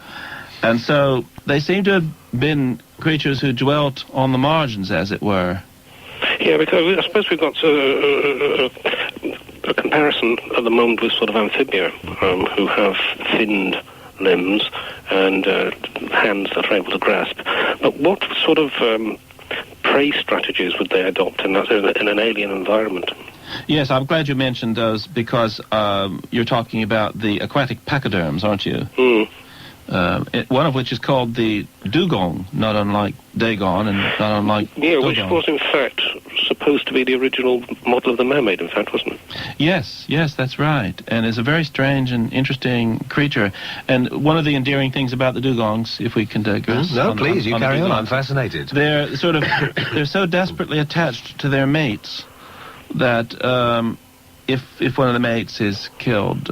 And so they seem to have been creatures who dwelt on the margins, as it were. Yeah, because I suppose we've got a comparison at the moment with sort of amphibia, who have thinned limbs and hands that are able to grasp. But what sort of prey strategies would they adopt in an alien environment? Yes, I'm glad you mentioned those, because you're talking about the aquatic pachyderms, aren't you? Mm. One of which is called the dugong, not unlike Dagon and not unlike dugong. Which was in fact supposed to be the original model of the mermaid, in fact, wasn't it? Yes, that's right, and is a very strange and interesting creature. And one of the endearing things about the dugongs, if we can digress... Please, you carry on, I'm fascinated. They're so desperately attached to their mates that if one of the mates is killed,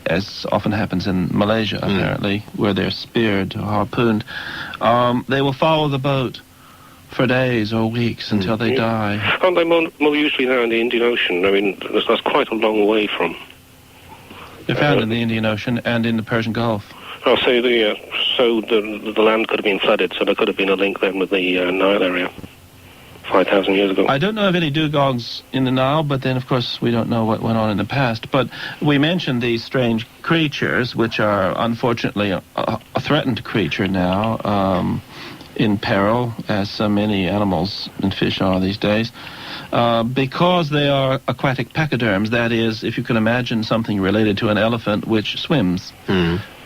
as often happens in Malaysia, apparently, where they're speared or harpooned, they will follow the boat for days or weeks until they die. Aren't they more usually now in the Indian Ocean? I mean, that's quite a long way from... They're found in the Indian Ocean and in the Persian Gulf. Oh, so the land could have been flooded, so there could have been a link then with the Nile area 5,000 years ago. I don't know of any dugongs in the Nile, but then, of course, we don't know what went on in the past. But we mentioned these strange creatures, which are, unfortunately, a threatened creature now, in peril, as so many animals and fish are these days, because they are aquatic pachyderms. That is, if you can imagine something related to an elephant which swims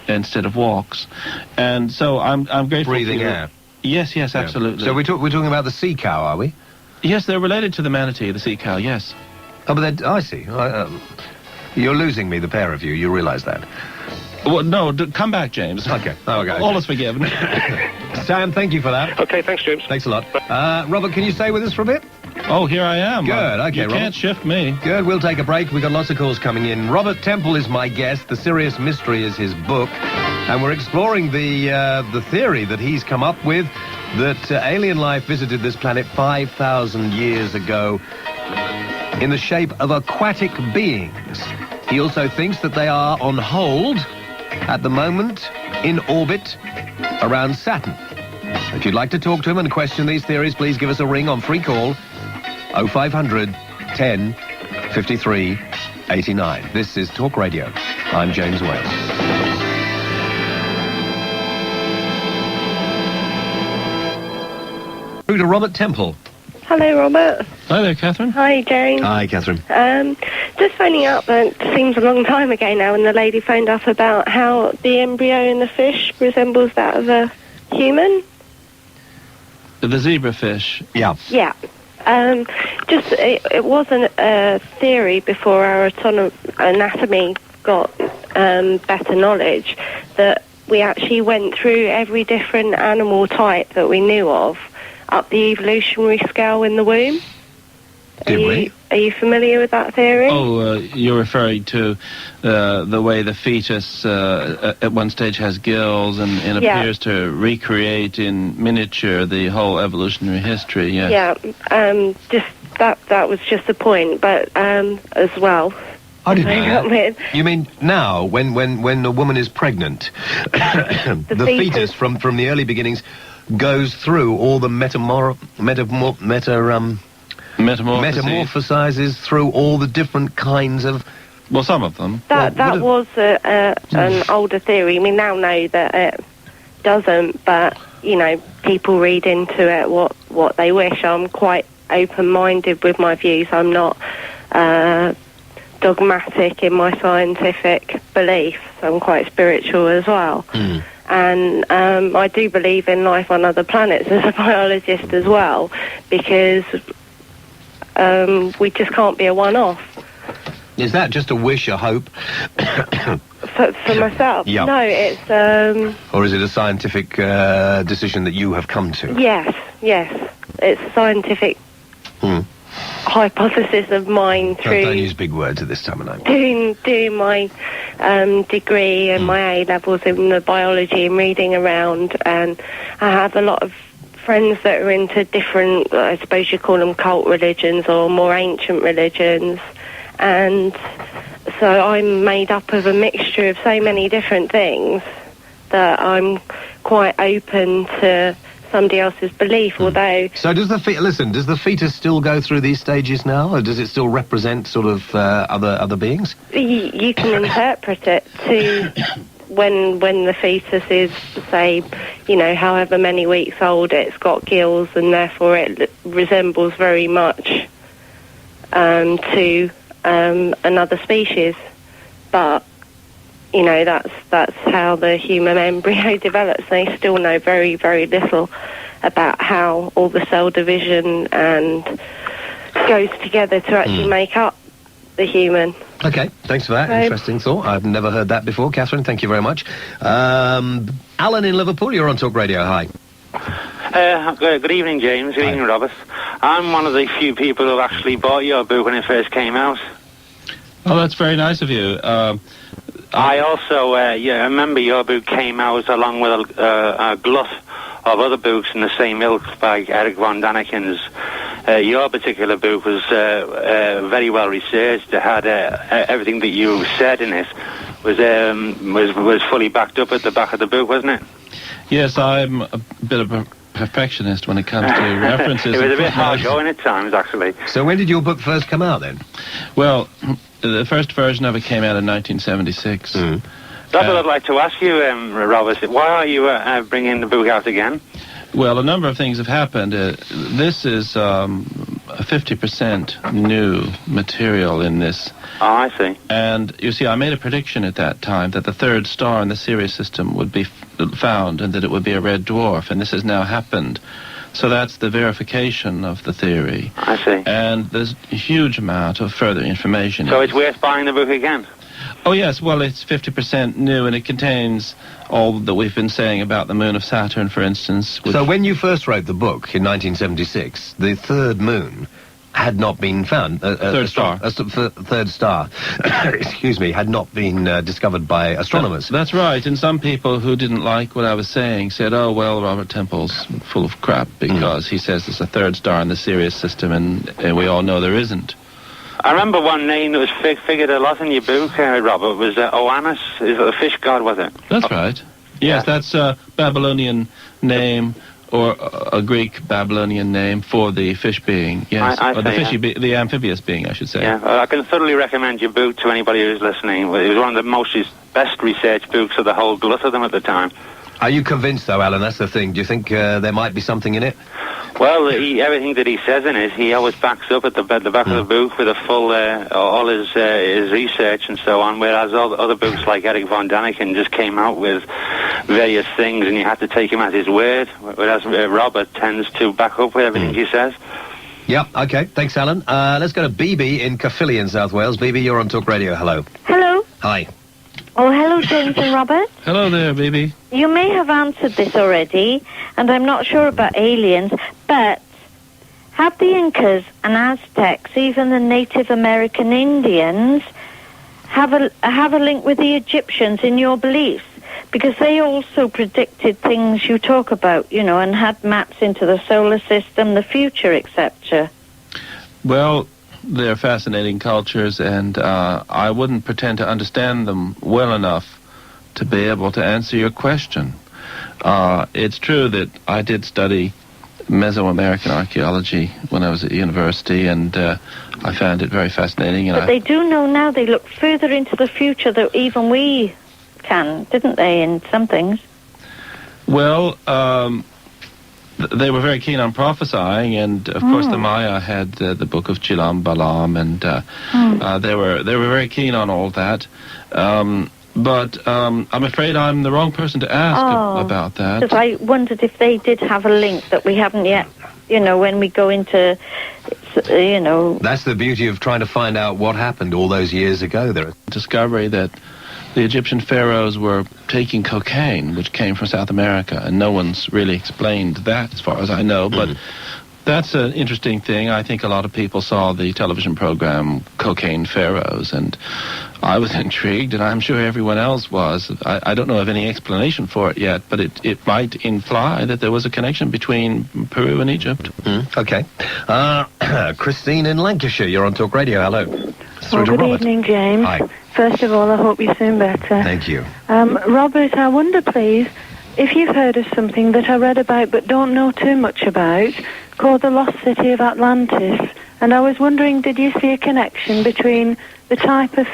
instead of walks. And so I'm grateful. Breathing air. Yes, absolutely. So we're talking about the sea cow, are we? Yes, they're related to the manatee, the sea cow, yes. Oh, but I see. You're losing me, the pair of you. You realise that. Well, no, come back, James. Okay. All is forgiven. Sam, thank you for that. Okay, thanks, James. Thanks a lot. Robert, can you stay with us for a bit? Oh, here I am. Good, okay, You can't shift me. Good, we'll take a break. We've got lots of calls coming in. Robert Temple is my guest. The Sirius Mystery is his book. And we're exploring the theory that he's come up with, that alien life visited this planet 5,000 years ago in the shape of aquatic beings. He also thinks that they are on hold at the moment in orbit around Saturn. If you'd like to talk to him and question these theories, please give us a ring on free call 0500 10 53 89. This is Talk Radio. I'm James Wales. Through to Robert Temple. Hello, Robert. Hi there, Catherine. Hi, James. Hi, Catherine. Just phoning up, it seems a long time ago now, when the lady phoned up about how the embryo in the fish resembles that of a human. The zebrafish. Yeah. Yeah. It wasn't a theory before our anatomy got better knowledge, that we actually went through every different animal type that we knew of up the evolutionary scale in the womb. Are you familiar with that theory? Oh, you're referring to the way the fetus at one stage has gills and appears to recreate in miniature the whole evolutionary history, yes. Yeah, just that was just the point, but as well. I didn't know that. You mean now, when a woman is pregnant, the fetus from the early beginnings goes through all the metamorphosizes through all the different kinds of... Well, some of them. That was an older theory. We now know that it doesn't, but, you know, people read into it what they wish. I'm quite open-minded with my views. I'm not dogmatic in my scientific beliefs. I'm quite spiritual as well. And I do believe in life on other planets as a biologist as well, because we just can't be a one-off. Is that just a wish, a hope? For myself? Yep. No, it's... Or is it a scientific decision that you have come to? Yes. It's a scientific hypothesis of mine through... Don't use big words at this time of night. Doing my degree and my A-levels in the biology and reading around, and I have a lot of friends that are into different, I suppose you call them cult religions or more ancient religions, and so I'm made up of a mixture of so many different things that I'm quite open to somebody else's belief, although... So does the fetus still go through these stages now, or does it still represent sort of other beings? You can interpret it to when the fetus is, say, you know, however many weeks old, it's got gills, and therefore it resembles very much to another species. But, you know, that's how the human embryo develops. They still know very, very little about how all the cell division and goes together to actually make up the human. Okay, thanks for that. Interesting thought. I've never heard that before. Catherine, thank you very much. Alan in Liverpool, you're on Talk Radio. Hi. Good evening, James. Good evening, Robert. I'm one of the few people who actually bought your book when it first came out. Oh, that's very nice of you. I also, I remember your book came out along with a glut of other books in the same ilk by Eric von Daniken's. Your particular book was very well researched. It had everything that you said in it was fully backed up at the back of the book, wasn't it? Yes, I'm a bit of a perfectionist when it comes to references. It was a bit hard going at times, actually. So when did your book first come out, then? Well, the first version of it came out in 1976. That's what I'd like to ask you, Robert. Why are you bringing the book out again? Well, a number of things have happened. This is a 50% new material in this. Oh, I see. And, you see, I made a prediction at that time that the third star in the Sirius system would be found and that it would be a red dwarf, and this has now happened. So that's the verification of the theory. I see. And there's a huge amount of further information. So it's worth buying the book again? Oh, yes. Well, it's 50% new, and it contains all that we've been saying about the moon of Saturn, for instance. So when you first wrote the book in 1976, the third moon had not been found. Third star. Third star, excuse me, had not been discovered by astronomers. That's right, and some people who didn't like what I was saying said, oh, well, Robert Temple's full of crap because he says there's a third star in the Sirius system, and we all know there isn't. I remember one name that was figured a lot in your book, Robert, was Oannes. Is it a fish god, was it? That's right. Yes, that's a Babylonian name, or a Greek Babylonian name for the fish being, yes. I or the amphibious being, I should say. Yeah, I can thoroughly recommend your book to anybody who's listening. It was one of the best researched books of the whole glut of them at the time. Are you convinced, though, Alan? That's the thing. Do you think there might be something in it? Well, everything that he says in it, he always backs up at the back of the book with a full, all his research and so on, whereas all the other books like Eric von Daniken just came out with various things and you had to take him at his word, whereas Robert tends to back up with everything he says. Yep, okay. Thanks, Alan. Let's go to BB in Caerphilly in South Wales. BB, you're on Talk Radio. Hello. Hello. Hi. Oh, hello, James and Robert. Hello there, baby. You may have answered this already, and I'm not sure about aliens, but have the Incas and Aztecs, even the Native American Indians, have a link with the Egyptians in your beliefs? Because they also predicted things you talk about, you know, and had maps into the solar system, the future, etc. Well, they're fascinating cultures, and I wouldn't pretend to understand them well enough to be able to answer your question. It's true that I did study Mesoamerican archaeology when I was at university, and I found it very fascinating. And but they do know now, they look further into the future than even we can, didn't they, in some things? Well, they were very keen on prophesying, and of course the Maya had the book of Chilam Balam, and they were very keen on all that. But I'm afraid I'm the wrong person to ask about that. Because I wondered if they did have a link that we haven't yet, when we go into, That's the beauty of trying to find out what happened all those years ago. There discovery that the Egyptian pharaohs were taking cocaine, which came from South America, and no one's really explained that as far as I know, but that's an interesting thing. I think a lot of people saw the television program Cocaine Pharaohs, and I was intrigued, and I'm sure everyone else was. I don't know of any explanation for it yet, but it might imply that there was a connection between Peru and Egypt. Okay. Christine in Lancashire, you're on Talk Radio. Hello. Well, good evening, James. Hi. First of all, I hope you're soon better. Thank you. Robert, I wonder, please, if you've heard of something that I read about but don't know too much about, called the Lost City of Atlantis. And I was wondering, did you see a connection between the type of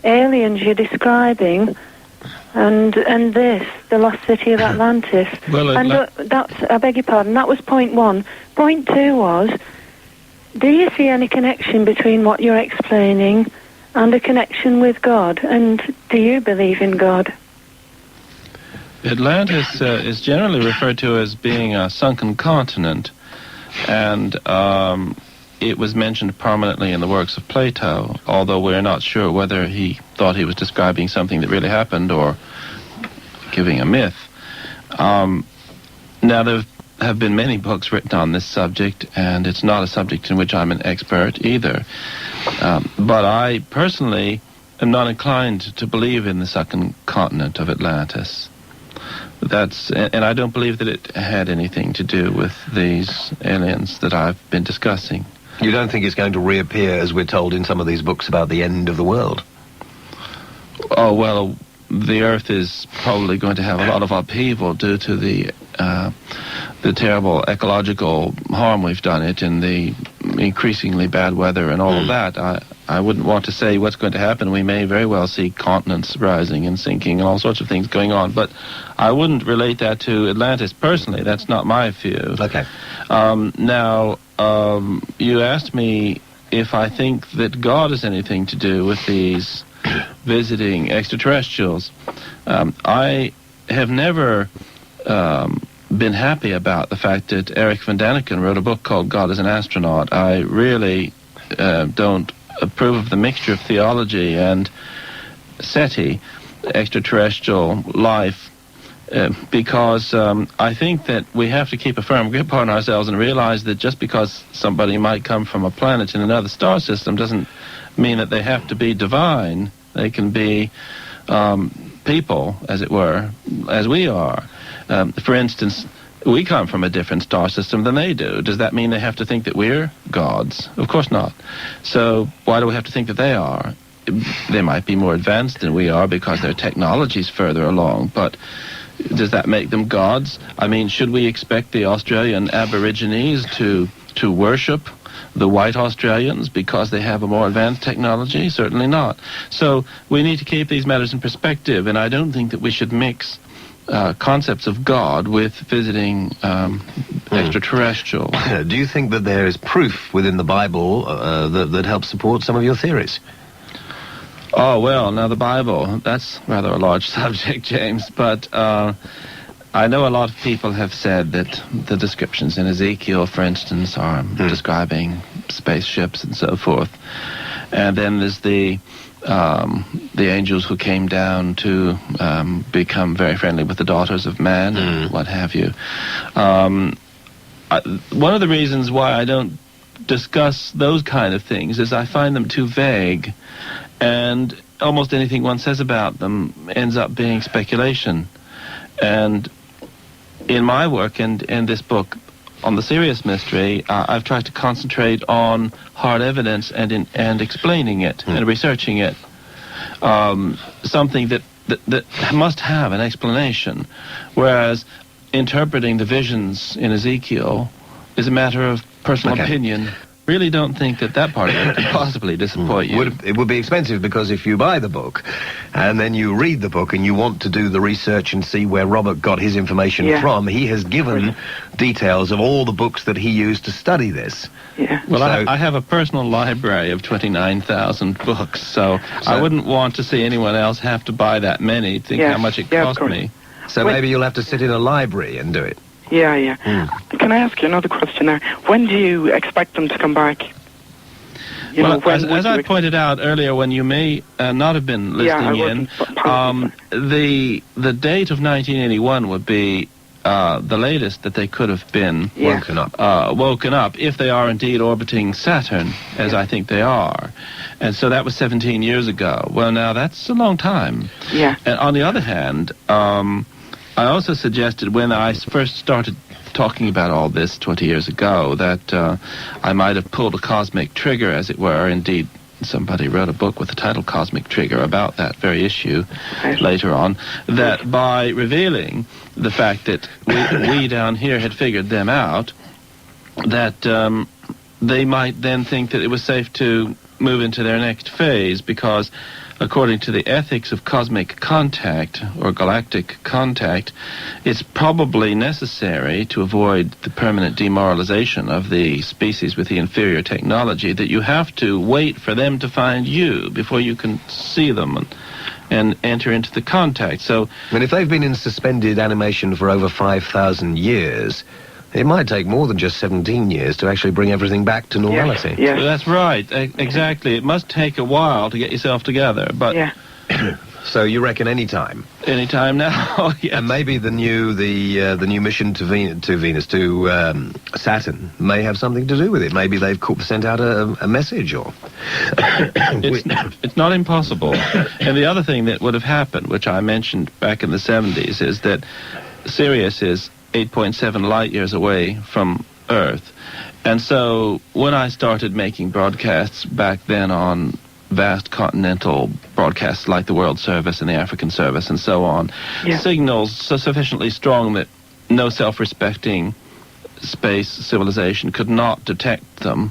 aliens you're describing and this, the Lost City of Atlantis? Well, I beg your pardon, that was point one. Point two was, do you see any connection between what you're explaining and a connection with God? And do you believe in God? Atlantis is generally referred to as being a sunken continent, and it was mentioned prominently in the works of Plato, although we're not sure whether he thought he was describing something that really happened or giving a myth. Now, there have been many books written on this subject, and it's not a subject in which I'm an expert either. But I personally am not inclined to believe in the sunken continent of Atlantis. And I don't believe that it had anything to do with these aliens that I've been discussing. You don't think it's going to reappear, as we're told in some of these books, about the end of the world? Oh, well, the Earth is probably going to have a lot of upheaval due to the terrible ecological harm we've done it and the increasingly bad weather and all of that. I wouldn't want to say what's going to happen. We may very well see continents rising and sinking and all sorts of things going on, but I wouldn't relate that to Atlantis personally. That's not my view. Okay. Now, you asked me if I think that God has anything to do with these visiting extraterrestrials. I have never been happy about the fact that Eric Van Daniken wrote a book called God as an Astronaut. I really don't approve of the mixture of theology and SETI, extraterrestrial life, because I think that we have to keep a firm grip on ourselves and realize that just because somebody might come from a planet in another star system doesn't mean that they have to be divine. They can be people, as it were, as we are. For instance, we come from a different star system than they do. Does that mean they have to think that we're gods? Of course not. So why do we have to think that they are? They might be more advanced than we are because their technology's further along, but does that make them gods? I mean, should we expect the Australian Aborigines to worship the white Australians because they have a more advanced technology? Certainly not. So we need to keep these matters in perspective, and I don't think that we should mix concepts of God with visiting extraterrestrials. Do you think that there is proof within the Bible that helps support some of your theories? Oh, well, now the Bible, that's rather a large subject, James, but I know a lot of people have said that the descriptions in Ezekiel, for instance, are describing spaceships and so forth. And then there's the angels who came down to become very friendly with the daughters of man and what have you. One of the reasons why I don't discuss those kind of things is I find them too vague, and almost anything one says about them ends up being speculation. And in my work and in this book, on the Sirius Mystery, I've tried to concentrate on hard evidence and explaining it and researching it. Something that must have an explanation, whereas interpreting the visions in Ezekiel is a matter of personal opinion. Really don't think that part of it could possibly disappoint you. It would be expensive, because if you buy the book and then you read the book and you want to do the research and see where Robert got his information from, he has given details of all the books that he used to study this. Yeah. Well, I have a personal library of 29,000 books, so I wouldn't want to see anyone else have to buy that many. Think how much it cost me. So maybe you'll have to sit in a library and do it. Yeah. Can I ask you another question there? When do you expect them to come back? As I pointed out earlier, when you may not have been listening the date of 1981 would be the latest that they could have been woken up, if they are indeed orbiting Saturn, as I think they are. And so that was 17 years ago. Well, now that's a long time. Yeah. And on the other hand, I also suggested when I first started talking about all this 20 years ago that I might have pulled a cosmic trigger, as it were. Indeed, somebody wrote a book with the title Cosmic Trigger about that very issue later on, that by revealing the fact that we down here had figured them out, that they might then think that it was safe to move into their next phase, because according to the ethics of cosmic contact or galactic contact, it's probably necessary to avoid the permanent demoralization of the species with the inferior technology that you have to wait for them to find you before you can see them and enter into the contact. So, if they've been in suspended animation for over 5,000 years, it might take more than just 17 years to actually bring everything back to normality. Yes. That's right. Exactly. It must take a while to get yourself together, but... So you reckon any time? Any time now, yes. And maybe the new mission to Saturn may have something to do with it. Maybe they've sent out a message, or... It's not impossible. And the other thing that would have happened, which I mentioned back in the 70s, is that Sirius is 8.7 light years away from Earth. And so when I started making broadcasts back then on vast continental broadcasts like the World Service and the African Service and so on, signals so sufficiently strong that no self-respecting space civilization could not detect them,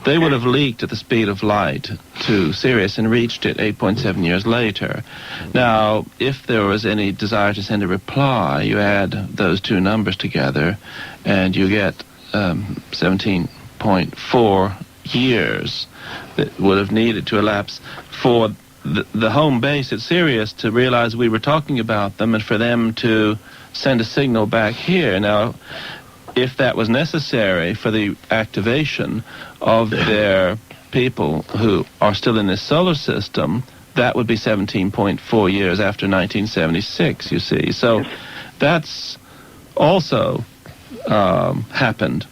they would have leaked at the speed of light to Sirius and reached it 8.7 years later. Now, if there was any desire to send a reply, you add those two numbers together and you get 17.4 years that would have needed to elapse for the home base at Sirius to realize we were talking about them and for them to send a signal back here. Now, if that was necessary for the activation of their people who are still in this solar system, that would be 17.4 years after 1976, you see. So that's also happened.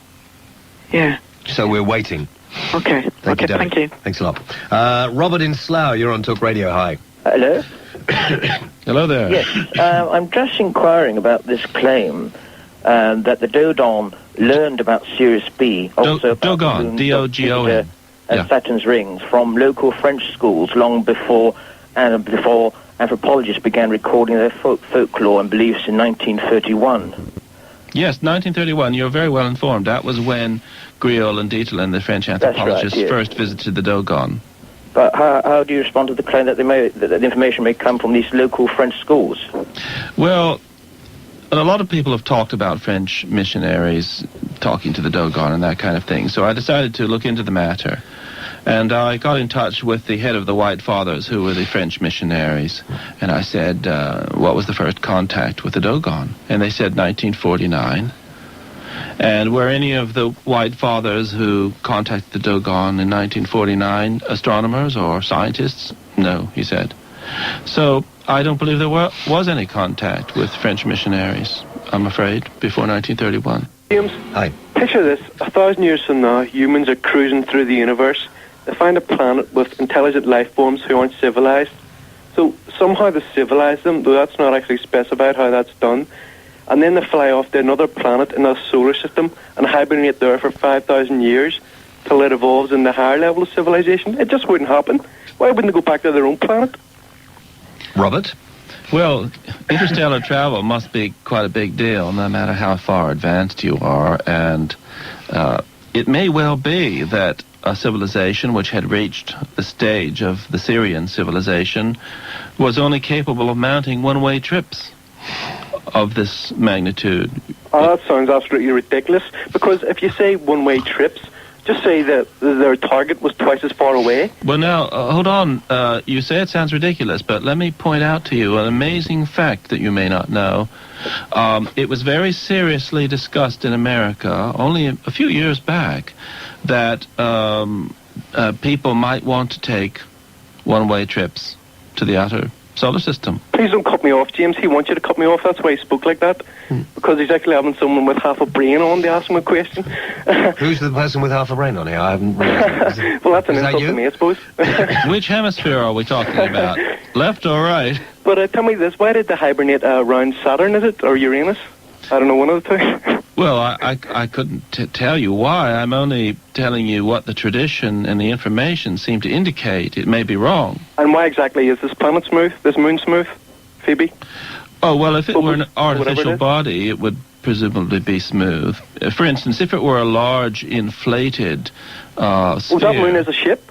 Yeah. So we're waiting. Okay. Thank you, Derek. Thank you. Thanks a lot. Robert in Slough, you're on Talk Radio. Hi. Hello? Hello there. Yes. I'm just inquiring about this claim that the Dodon learned about Sirius B, also about Dogon, D-O-G-O-N, Saturn's rings, from local French schools long before anthropologists began recording their folklore and beliefs in 1931. Yes, 1931. You're very well informed. That was when Griol and Dieterlen, the French anthropologists, first visited the Dogon. But how do you respond to the claim that the information may come from these local French schools? Well, a lot of people have talked about French missionaries talking to the Dogon and that kind of thing, so I decided to look into the matter. And I got in touch with the head of the White Fathers, who were the French missionaries, and I said, what was the first contact with the Dogon? And they said 1949. And were any of the White Fathers who contacted the Dogon in 1949 astronomers or scientists? No, he said. So I don't believe there was any contact with French missionaries, I'm afraid, before 1931. James, hi. Picture this. 1,000 years from now, humans are cruising through the universe. They find a planet with intelligent life forms who aren't civilized. So somehow they civilize them, though that's not actually specified how that's done. and then they fly off to another planet in our solar system and hibernate there for 5,000 years till it evolves in the higher level of civilization. It just wouldn't happen. Why wouldn't they go back to their own planet? Robert? Well, interstellar travel must be quite a big deal, no matter how far advanced you are, and it may well be that a civilization which had reached the stage of the Syrian civilization was only capable of mounting one-way trips of this magnitude. Oh, that sounds absolutely ridiculous, because if you say one-way trips, just say that their target was twice as far away. Well, now, hold on. You say it sounds ridiculous, but let me point out to you an amazing fact that you may not know. It was very seriously discussed in America only a few years back that people might want to take one-way trips to the outer solar system. Please don't cut me off, James. He wants you to cut me off. That's why he spoke like that. Because he's actually having someone with half a brain on to ask him a question. Who's the person with half a brain on here? I haven't realized. Well, that's an Is that insult you? to me, I suppose. Which hemisphere are we talking about? Left or right? But tell me this, why did they hibernate around Saturn, is it? Or Uranus? I don't know, one of the two. Well, I couldn't tell you why. I'm only telling you what the tradition and the information seem to indicate. It may be wrong. And why exactly is this planet smooth, this moon smooth, Phoebe? Oh, well, if it were an artificial is. body, it would presumably be smooth. For instance, if it were a large inflated Oh, sphere... that moon is a ship?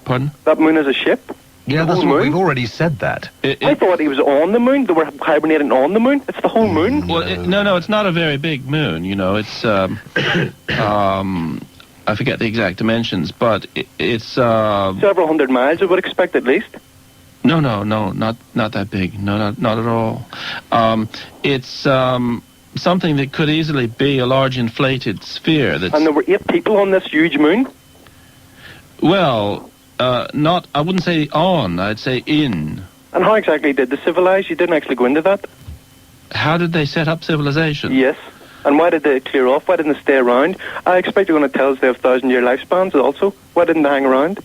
Pardon? That moon is a ship? Yeah, that's what we've already said that. I thought he was on the moon. They were hibernating on the moon. It's the whole moon. Well, no, it's not a very big moon. You know, it's I forget the exact dimensions, but it's several hundred miles, I would expect at least. No, not that big. No, not at all. It's something that could easily be a large inflated sphere. That's... And there were 8 people on this huge moon. Well. I wouldn't say on, I'd say in. And how exactly did they civilize? You didn't actually go into that. How did they set up civilization? Yes. And why did they clear off? Why didn't they stay around? I expect you're going to tell us they have 1,000-year lifespans also. Why didn't they hang around?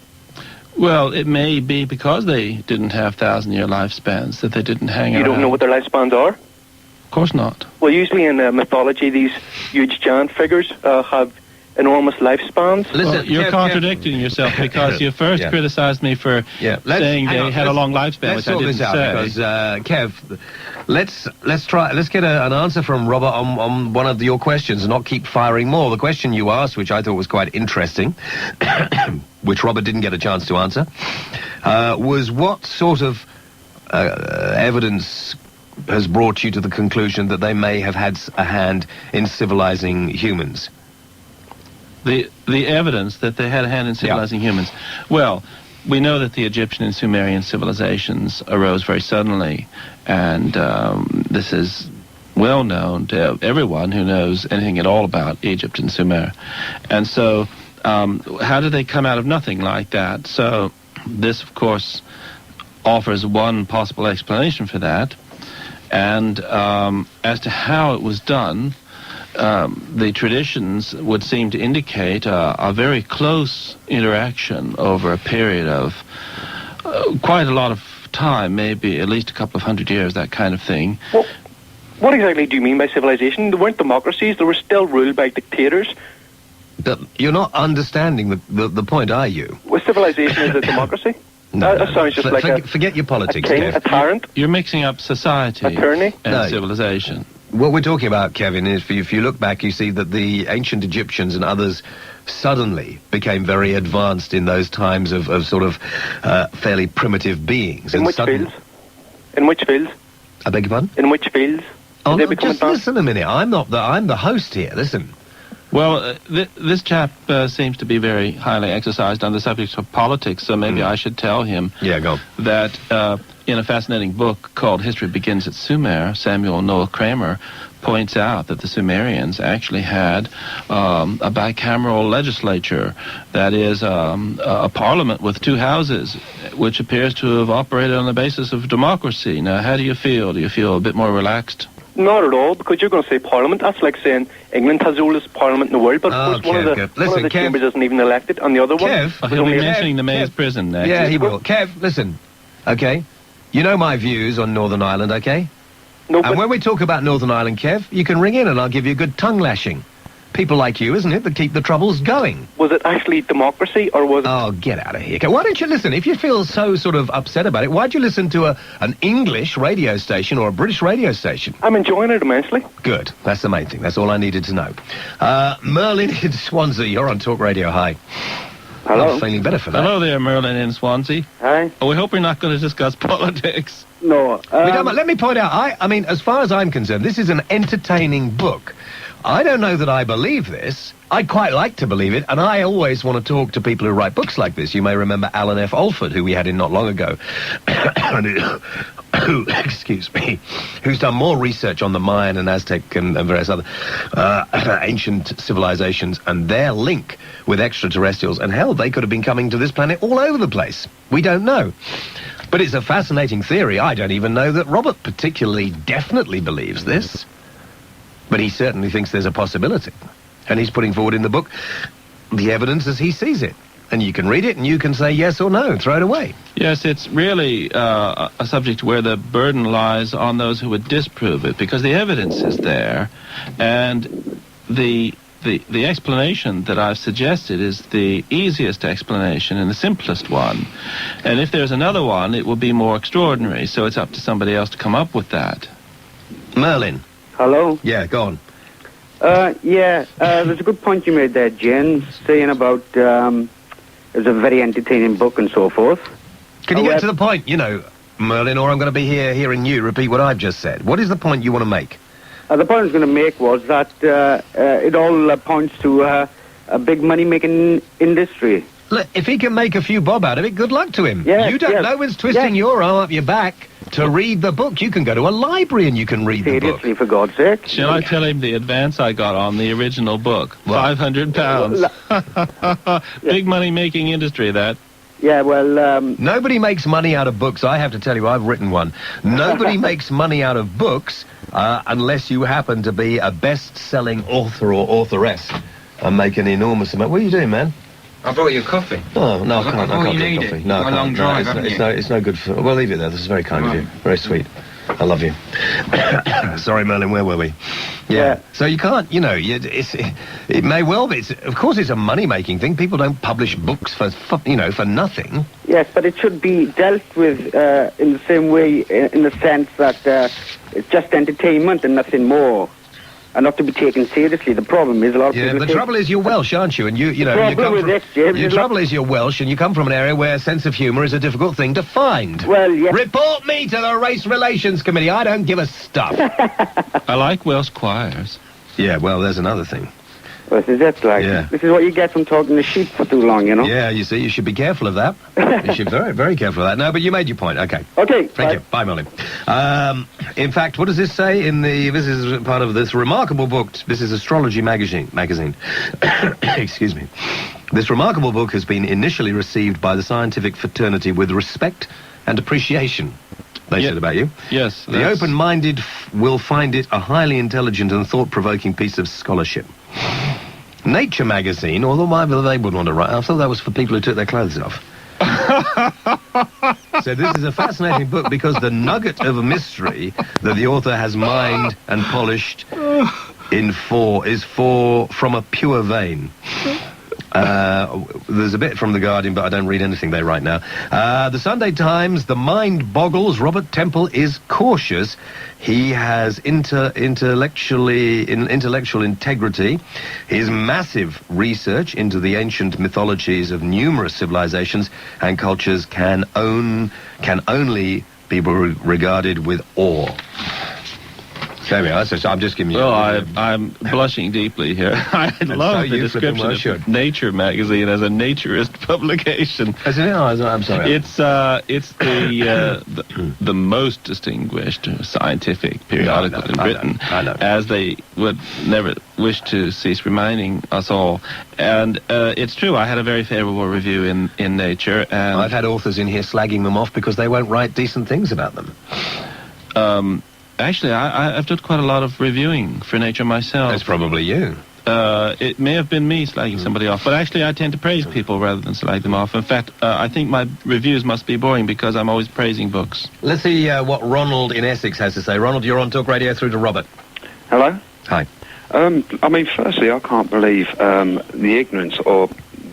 Well, it may be because they didn't have 1,000-year lifespans that they didn't hang around. You don't know what their lifespans are? Of course not. Well, usually in mythology, these huge giant figures have enormous lifespans. Listen, you're contradicting yourself because you first criticized me for saying they had a long lifespan, which I didn't say. Because Kev, let's get an answer from Robert on one of your questions and not keep firing more. The question you asked, which I thought was quite interesting, which Robert didn't get a chance to answer, was what sort of evidence has brought you to the conclusion that they may have had a hand in civilizing humans? The evidence that they had a hand in civilizing humans. Well, we know that the Egyptian and Sumerian civilizations arose very suddenly, and this is well known to everyone who knows anything at all about Egypt and Sumer. And so, how did they come out of nothing like that? So, this, of course, offers one possible explanation for that. And as to how it was done, the traditions would seem to indicate a very close interaction over a period of quite a lot of time, maybe at least a couple of hundred years, that kind of thing. Well, what exactly do you mean by civilization? They weren't democracies. They were still ruled by dictators. You're not understanding the point, are you? Well, civilization is a democracy? No, that sounds just like forget your politics, a king, Kev. a tyrant. You're mixing up society and civilization. What we're talking about, Kevin, is if you look back, you see that the ancient Egyptians and others suddenly became very advanced in those times of sort of fairly primitive beings. In which fields? In which fields? I beg your pardon? In which fields? Oh, no, just listen a minute. I'm the host here. Listen. Well, this chap seems to be very highly exercised on the subject of politics, so maybe I should tell him that in a fascinating book called History Begins at Sumer, Samuel Noah Kramer points out that the Sumerians actually had a bicameral legislature, that is, a parliament with 2 houses, which appears to have operated on the basis of democracy. Now, how do you feel? Do you feel a bit more relaxed? Not at all, because you're going to say parliament. That's like saying England has the oldest parliament in the world, but of course one of the chambers isn't even elected, and the other one... He'll be mentioning the Maze Prison next. Yeah, he will. Kev, listen, okay? You know my views on Northern Ireland, okay? No, and when we talk about Northern Ireland, Kev, you can ring in and I'll give you a good tongue lashing. People like you, isn't it, that keep the troubles going. Was it actually democracy, or was it... Oh, get out of here. Why don't you listen? If you feel so sort of upset about it, why'd you listen to an English radio station or a British radio station? I'm enjoying it immensely. Good. That's the main thing. That's all I needed to know. Merlin in Swansea, you're on Talk Radio. Hi. Hello. I'm feeling better for that. Hello there, Merlin in Swansea. Hi. Oh, we hope we're not going to discuss politics. No. Let me point out, I mean, as far as I'm concerned, this is an entertaining book. I don't know that I believe this. I'd quite like to believe it, and I always want to talk to people who write books like this. You may remember Alan F. Alford, who we had in not long ago, excuse me, who's done more research on the Mayan and Aztec and various other ancient civilizations and their link with extraterrestrials. And hell, they could have been coming to this planet all over the place. We don't know. But it's a fascinating theory. I don't even know that Robert particularly definitely believes this. But he certainly thinks there's a possibility. And he's putting forward in the book the evidence as he sees it. And you can read it and you can say yes or no, throw it away. Yes, it's really a subject where the burden lies on those who would disprove it, because the evidence is there, and the explanation that I've suggested is the easiest explanation and the simplest one. And if there's another one, it will be more extraordinary, so it's up to somebody else to come up with that. Merlin. Hello? Yeah, go on. There's a good point you made there, Jen, saying about it's a very entertaining book and so forth. Can you get to the point, Merlin, or I'm going to be here hearing you repeat what I've just said. What is the point you want to make? The point I was going to make was that it all points to a big money-making industry. Look, if he can make a few bob out of it, good luck to him. Yes, you don't yes. know when's twisting your arm up your back to read the book. You can go to a library and you can read the book. Seriously, for God's sake. Shall I tell him the advance I got on the original book? £500. Big money-making industry, that. Yeah, well... Nobody makes money out of books. I have to tell you, I've written one. Nobody makes money out of books unless you happen to be a best-selling author or authoress and make an enormous amount. What are you doing, man? I brought you a coffee. Oh, no, I can't you drink need coffee. it. No, I A can't. long drive, it's no good for... Well, leave it there. This is very kind of you. Very sweet. I love you. Sorry, Merlin, where were we? Yeah. So you can't, it may well be. Of course, it's a money-making thing. People don't publish books for nothing. Yes, but it should be dealt with in the same way, in the sense that it's just entertainment and nothing more. And not to be taken seriously. The problem is a lot of people... Yeah, the trouble is you're Welsh, aren't you? And the trouble is you're Welsh and you come from an area where sense of humour is a difficult thing to find. Well, yes. Report me to the Race Relations Committee. I don't give a stuff. I like Welsh choirs. Yeah, well, there's another thing. Well, this is it, This is what you get from talking to sheep for too long, Yeah, you see, you should be careful of that. You should be very, very careful of that. No, but you made your point. Okay. Okay. Thank you. Bye, Merlin. In fact, what does this say this is part of this remarkable book. This is Astrology magazine. Excuse me. This remarkable book has been initially received by the scientific fraternity with respect and appreciation. They said about you. Yes. The open-minded will find it a highly intelligent and thought-provoking piece of scholarship. Nature magazine, although why they would want to write, I thought that was for people who took their clothes off. So this is a fascinating book because the nugget of a mystery that the author has mined and polished is from a pure vein. There's a bit from The Guardian, but I don't read anything they write now. The Sunday Times, the mind boggles. Robert Temple is cautious. He has intellectual integrity. His massive research into the ancient mythologies of numerous civilizations and cultures can only be regarded with awe. There we are. So I'm just giving you... Oh, I'm blushing deeply here. I love the description of Nature magazine as a naturist publication. Isn't it? Oh, I'm sorry. It's the most distinguished scientific periodical in Britain, I know. as they would never wish to cease reminding us all. And it's true, I had a very favourable review in Nature. And I've had authors in here slagging them off because they won't write decent things about them. Actually, I've done quite a lot of reviewing for Nature myself. That's probably you. it may have been me slagging somebody off, but actually I tend to praise people rather than slag them off. In fact, I think my reviews must be boring because I'm always praising books. Let's see what Ronald in Essex has to say. Ronald, you're on Talk Radio through to Robert. Hello? Hi. I mean, firstly, I can't believe the ignorance or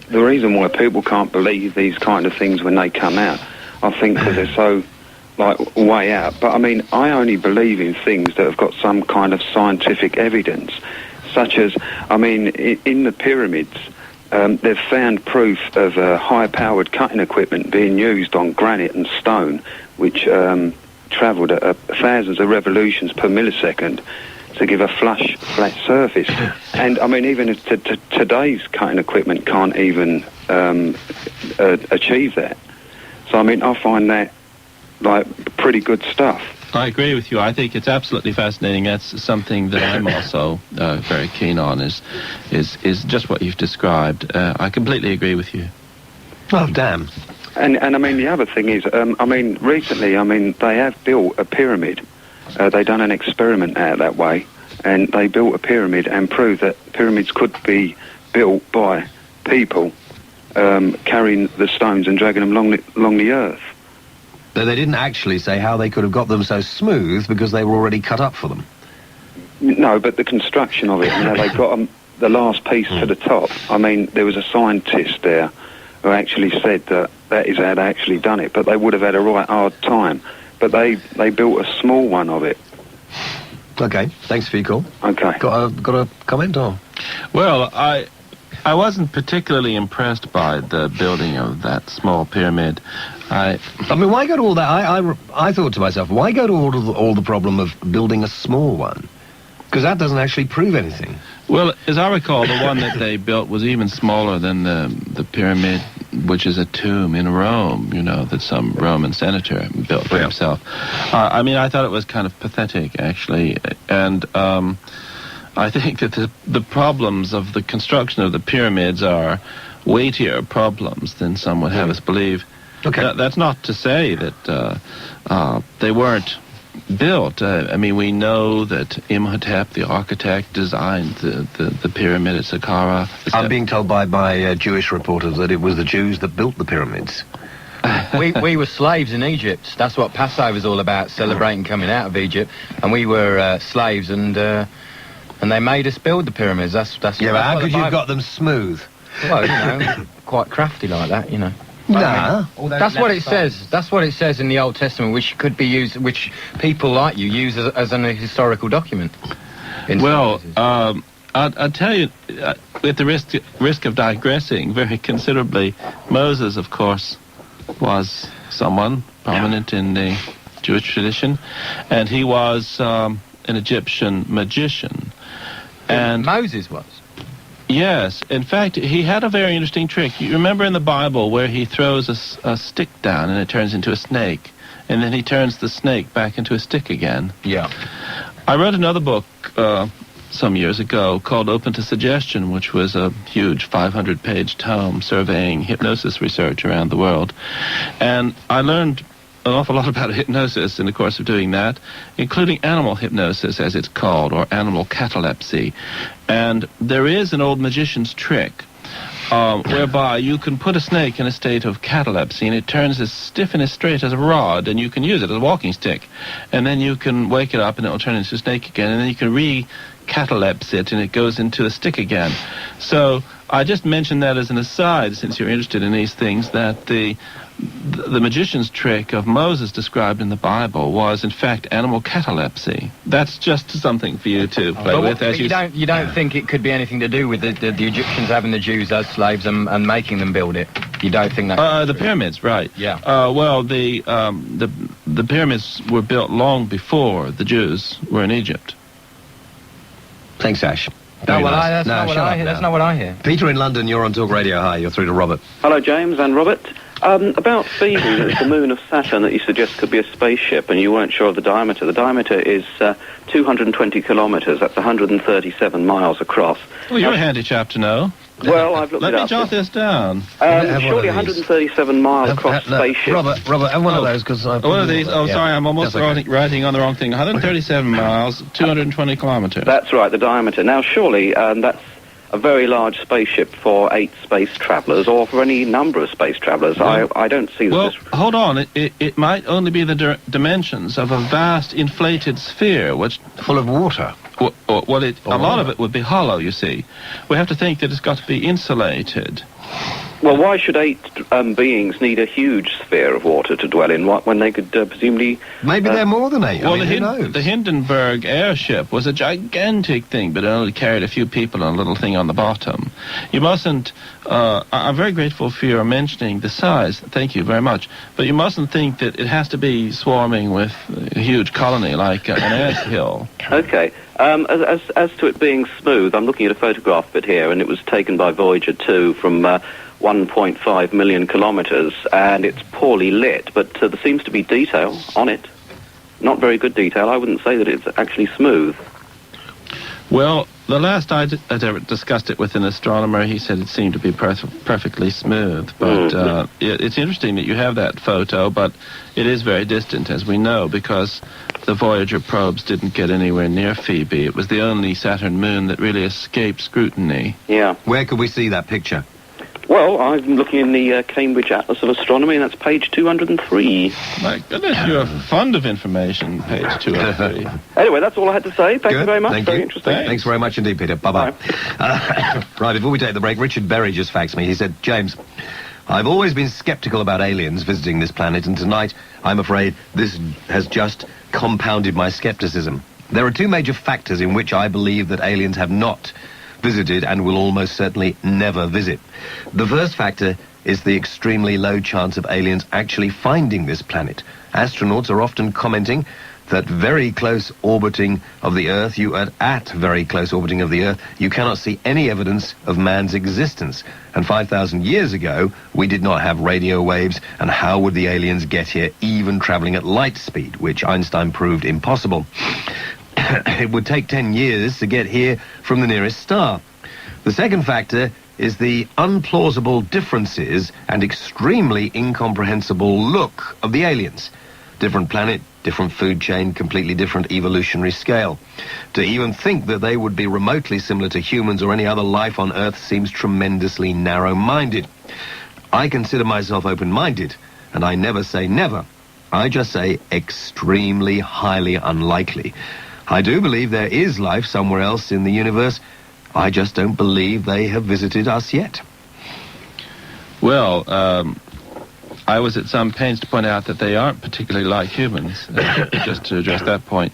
the reason why people can't believe these kind of things when they come out. I think because they're so, like, way out. But, I mean, I only believe in things that have got some kind of scientific evidence, such as, I mean, in the pyramids, they've found proof of high-powered cutting equipment being used on granite and stone, which travelled at thousands of revolutions per millisecond to give a flush, flat surface. And, I mean, even today's cutting equipment can't even achieve that. So, I mean, I find that, like, pretty good stuff. I agree with you. I think it's absolutely fascinating. That's something that I'm also very keen on, is just what you've described. I completely agree with you. Oh, damn. And I mean, the other thing is, I mean, recently, I mean, they have built a pyramid. They done an experiment out that way, and they built a pyramid and proved that pyramids could be built by people carrying the stones and dragging them along the earth. Though they didn't actually say how they could have got them so smooth because they were already cut up for them. No, but the construction of it, you know, they got the last piece to the top. I mean, there was a scientist there who actually said that is how they actually done it, but they would have had a right hard time. But they built a small one of it. Okay, thanks for your call. Okay. Got a comment or? Well, I wasn't particularly impressed by the building of that small pyramid. I mean, why go to all that? I thought to myself, why go to all the problem of building a small one? Because that doesn't actually prove anything. Well, as I recall, the one that they built was even smaller than the pyramid, which is a tomb in Rome, you know, that some Roman senator built for himself. I mean, I thought it was kind of pathetic, actually, and I think that the problems of the construction of the pyramids are weightier problems than some would have us believe. Okay. That's not to say that they weren't built. I mean, we know that Imhotep, the architect, designed the pyramid at Saqqara. I'm being told by Jewish reporters that it was the Jews that built the pyramids. we were slaves in Egypt. That's what Passover's all about, celebrating coming out of Egypt. And we were slaves, and they made us build the pyramids. That's yeah, but how could you have got them smooth? Well, you know, quite crafty like that, you know. Nah. That's what it says. That's what it says in the Old Testament, which could be used, which people like you use as an historical document. Well, I'll tell you, with the risk of digressing very considerably, Moses, of course, was someone prominent in the Jewish tradition, and he was an Egyptian magician. And Moses was? Yes. In fact, he had a very interesting trick. You remember in the Bible where he throws a stick down and it turns into a snake, and then he turns the snake back into a stick again? Yeah. I wrote another book some years ago called Open to Suggestion, which was a huge 500-page tome surveying hypnosis research around the world. And I learned an awful lot about hypnosis in the course of doing that, including animal hypnosis, as it's called, or animal catalepsy. And there is an old magician's trick whereby you can put a snake in a state of catalepsy, and it turns as stiff and as straight as a rod, and you can use it as a walking stick. And then you can wake it up, and it will turn into a snake again, and then you can catalepse it, and it goes into a stick again. So I just mentioned that as an aside, since you're interested in these things, that the magician's trick of Moses described in the Bible was, in fact, animal catalepsy. That's just something for you to play with. But you don't think it could be anything to do with the Egyptians having the Jews as slaves and making them build it? You don't think that? The pyramids, right? Yeah. Well, the pyramids were built long before the Jews were in Egypt. Thanks, Ash. That's not what I hear. Peter in London, you're on Talk Radio. Hi, you're through to Robert. Hello, James and Robert. About Phoebe, it's the moon of Saturn that you suggest could be a spaceship, and you weren't sure of the diameter. The diameter is 220 kilometres. That's 137 miles across. Well, you're a handy chap to know. Well, I've looked it up. Let me jot this down. Surely 137 mile across spaceship. Robert, have one of those, because I've... One of these? Oh, yeah. Sorry, I'm almost writing on the wrong thing. 137 miles, 220 kilometres. That's right, the diameter. Now, surely that's a very large spaceship for 8 space travelers or for any number of space travelers. I don't see that. Well, hold on. It might only be the dimensions of a vast inflated sphere, which full of water. A lot of it would be hollow. You see, we have to think that it's got to be insulated. Well, why should 8 beings need a huge sphere of water to dwell in when they could presumably... Maybe they're more than 8. Well, who knows? The Hindenburg airship was a gigantic thing, but it only carried a few people on a little thing on the bottom. You mustn't... I'm very grateful for your mentioning the size. Thank you very much. But you mustn't think that it has to be swarming with a huge colony like an anthill. Okay. As to it being smooth, I'm looking at a photograph of it here, and it was taken by Voyager 2 from 1.5 million kilometres, and it's poorly lit, but there seems to be detail on it. Not very good detail. I wouldn't say that it's actually smooth. Well, the last I'd ever discussed it with an astronomer, he said it seemed to be perfectly smooth. But it's interesting that you have that photo, but it is very distant, as we know, because the Voyager probes didn't get anywhere near Phoebe. It was the only Saturn moon that really escaped scrutiny. Yeah. Where could we see that picture? Well, I'm looking in the Cambridge Atlas of Astronomy, and that's page 203. My goodness, you're fond of information, page 203. Anyway, that's all I had to say. Thank you very much. Thank very you. interesting. Thanks very much indeed, Peter. Bye-bye. Right, before we take the break, Richard Berry just faxed me. He said, James, I've always been sceptical about aliens visiting this planet, and tonight, I'm afraid, this has just compounded my skepticism. There are 2 major factors in which I believe that aliens have not visited and will almost certainly never visit. The first factor is the extremely low chance of aliens actually finding this planet. Astronauts are often commenting that very close orbiting of the Earth, at very close orbiting of the Earth, you cannot see any evidence of man's existence. And 5,000 years ago, we did not have radio waves, and how would the aliens get here even traveling at light speed, which Einstein proved impossible? It would take 10 years to get here from the nearest star. The second factor is the unplausible differences and extremely incomprehensible look of the aliens. Different planet, different food chain, completely different evolutionary scale. To even think that they would be remotely similar to humans or any other life on Earth seems tremendously narrow-minded. I consider myself open-minded, and I never say never. I just say extremely highly unlikely. I do believe there is life somewhere else in the universe. I just don't believe they have visited us yet. Well, I was at some pains to point out that they aren't particularly like humans, just to address that point.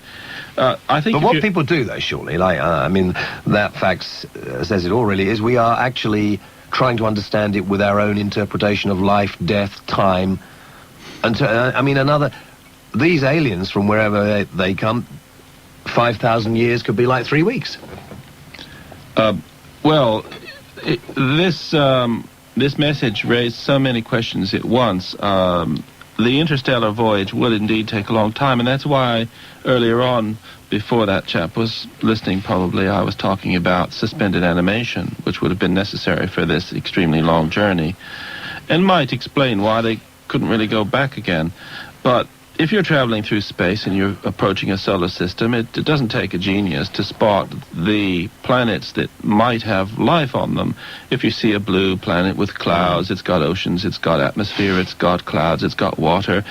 I think. But what people do, though, surely, that fact says it all, really, is we are actually trying to understand it with our own interpretation of life, death, time. And these aliens, from wherever they come, 5,000 years could be like 3 weeks. This message raised so many questions at once. The interstellar voyage will indeed take a long time, and that's why earlier on, before that chap was listening probably, I was talking about suspended animation, which would have been necessary for this extremely long journey, and might explain why they couldn't really go back again. But if you're traveling through space and you're approaching a solar system, it doesn't take a genius to spot the planets that might have life on them. If you see a blue planet with clouds, it's got oceans, it's got atmosphere, it's got clouds, it's got water.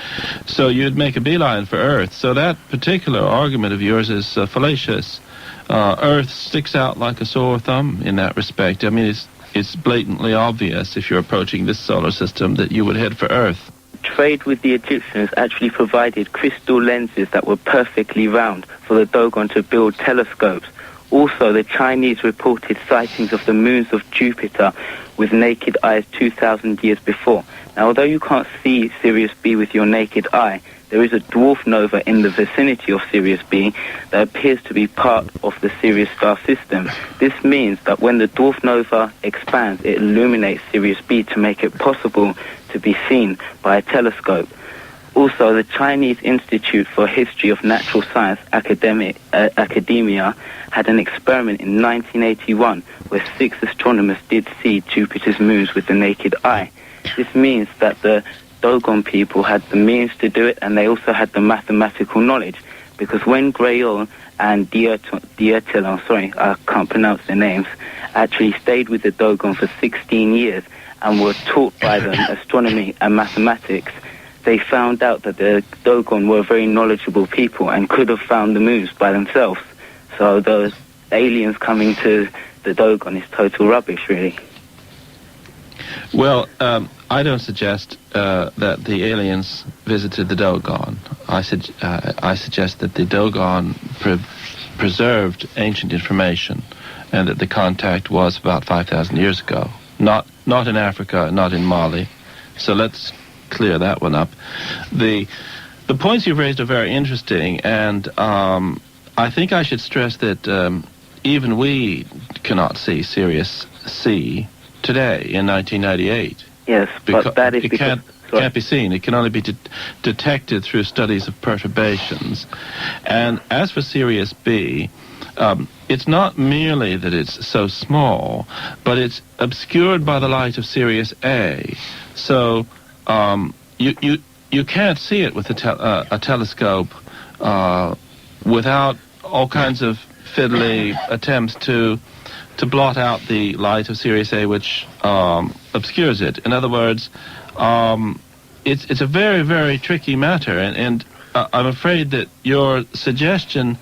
So you'd make a beeline for Earth. So that particular argument of yours is fallacious. Earth sticks out like a sore thumb in that respect. I mean, it's blatantly obvious if you're approaching this solar system that you would head for Earth. Trade with the Egyptians actually provided crystal lenses that were perfectly round for the Dogon to build telescopes. Also, the Chinese reported sightings of the moons of Jupiter with naked eyes 2,000 years before. Now, although you can't see Sirius B with your naked eye, there is a dwarf nova in the vicinity of Sirius B that appears to be part of the Sirius star system. This means that when the dwarf nova expands, it illuminates Sirius B to make it possible to be seen by a telescope. Also, the Chinese Institute for History of Natural Science Academia had an experiment in 1981 where 6 astronomers did see Jupiter's moons with the naked eye. This means that the Dogon people had the means to do it, and they also had the mathematical knowledge. because when Grayon and Dietil, I can't pronounce their names, actually stayed with the Dogon for 16 years and were taught by them astronomy and mathematics, they found out that the Dogon were very knowledgeable people and could have found the moons by themselves. So those aliens coming to the Dogon is total rubbish, really. Well, I don't suggest that the aliens visited the Dogon. I suggest that the Dogon preserved ancient information, and that the contact was about 5,000 years ago. Not in Africa, not in Mali. So let's clear that one up. The points you've raised are very interesting, and I think I should stress that even we cannot see Sirius C today in 1998. Yes, but that is because... Can't be seen. It can only be detected through studies of perturbations. And as for Sirius B, it's not merely that it's so small, but it's obscured by the light of Sirius A. So you can't see it with a telescope without all kinds of fiddly attempts to blot out the light of Sirius A, which obscures it. In other words, it's a very, very tricky matter, and I'm afraid that your suggestion...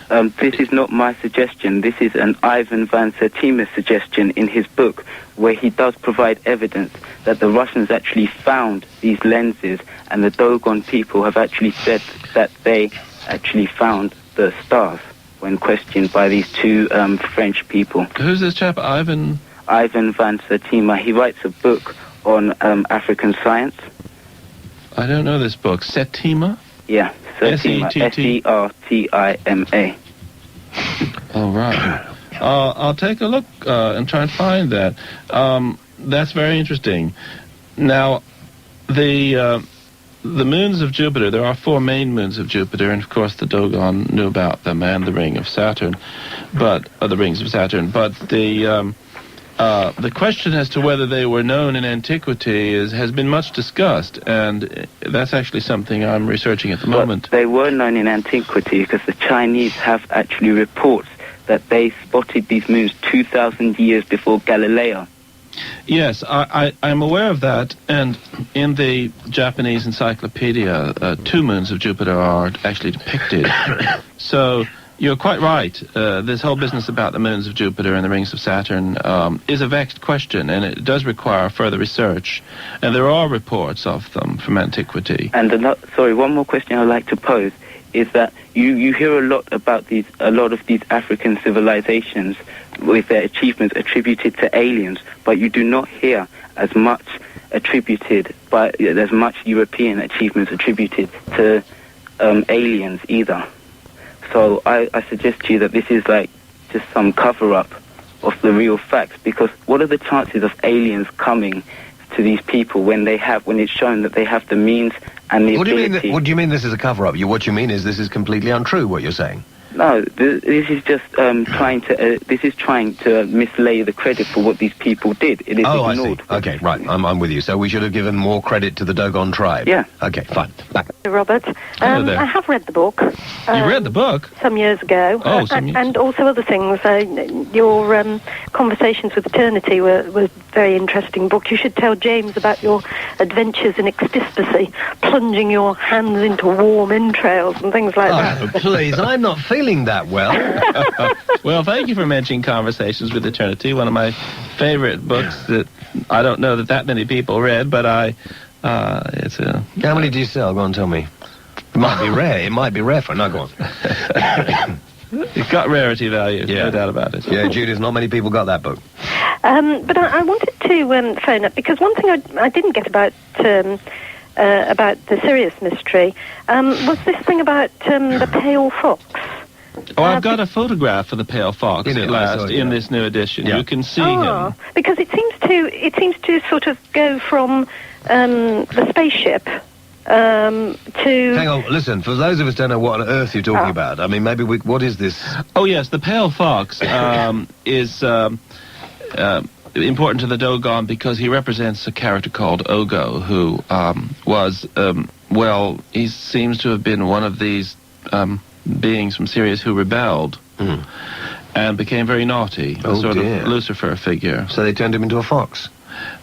this is not my suggestion. This is an Ivan van Sertima's suggestion in his book, where he does provide evidence that the Russians actually found these lenses, and the Dogon people have actually said that they actually found the stars when questioned by these two French people. Who's this chap, Ivan? Ivan van Sertima. He writes a book on African science. I don't know this book. Sertima? Yeah, Sertima. S-E-R-T-I-M-A. Oh, right. I'll take a look and try and find that. That's very interesting. Now, the moons of Jupiter, there are 4 main moons of Jupiter, and of course the Dogon knew about them and the ring of Saturn, the rings of Saturn. But the question as to whether they were known in antiquity has been much discussed, and that's actually something I'm researching at the moment. They were known in antiquity because the Chinese have actually reports that they spotted these moons 2,000 years before Galileo. Yes, I'm aware of that, and in the Japanese encyclopedia, 2 moons of Jupiter are actually depicted. So you're quite right. This whole business about the moons of Jupiter and the rings of Saturn is a vexed question, and it does require further research. And there are reports of them from antiquity. And one more question I'd like to pose is that you hear a lot of these African civilizations with their achievements attributed to aliens, but you do not hear as much European achievements attributed to aliens either. So I suggest to you that this is like just some cover-up of the real facts, because what are the chances of aliens coming to these people when it's shown that they have the means and the ability... What do you mean this is a cover-up? What you mean is this is completely untrue, what you're saying? No, this is just trying to mislay the credit for what these people did. It is ignored. I see. Okay, right, I'm with you. So we should have given more credit to the Dogon tribe. Yeah. Okay, fine. Back. Robert, I have read the book. You read the book? Some years ago. Oh, some years. And also other things. Your Conversations with Eternity was a very interesting book. You should tell James about your adventures in ecstasy, plunging your hands into warm entrails and things like that. Oh, please, I'm not feeling that well. Well, thank you for mentioning Conversations with Eternity, one of my favorite books that I don't know that many people read, but it's a... How many do you sell? Go on, tell me. It might be rare. It might be rare for... No, go on. It's got rarity value, no doubt about it. Yeah, Judith, not many people got that book. But I wanted to phone up, because one thing I didn't get about the Sirius Mystery was this thing about the pale fox. Oh, I've got a photograph of the pale fox at last in this new edition. Yeah. You can see him. Because it seems to sort of go from the spaceship to... Hang on, listen, for those of us who don't know what on earth you're talking about, I mean, maybe what is this? Oh, yes, the pale fox is important to the Dogon because he represents a character called Ogo, who was, he seems to have been one of these beings from Sirius who rebelled and became very naughty, a sort of Lucifer figure. So they turned him into a fox?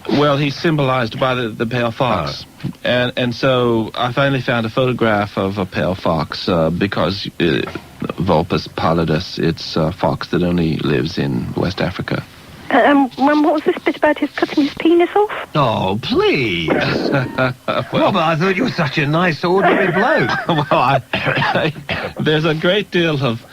Well, he's symbolized by the pale fox. And so I finally found a photograph of a pale fox because Vulpes pallidus, it's a fox that only lives in West Africa. What was this bit about his cutting his penis off? Oh, please. Robert, I thought you were such a nice, ordinary bloke. Well, there's a great deal of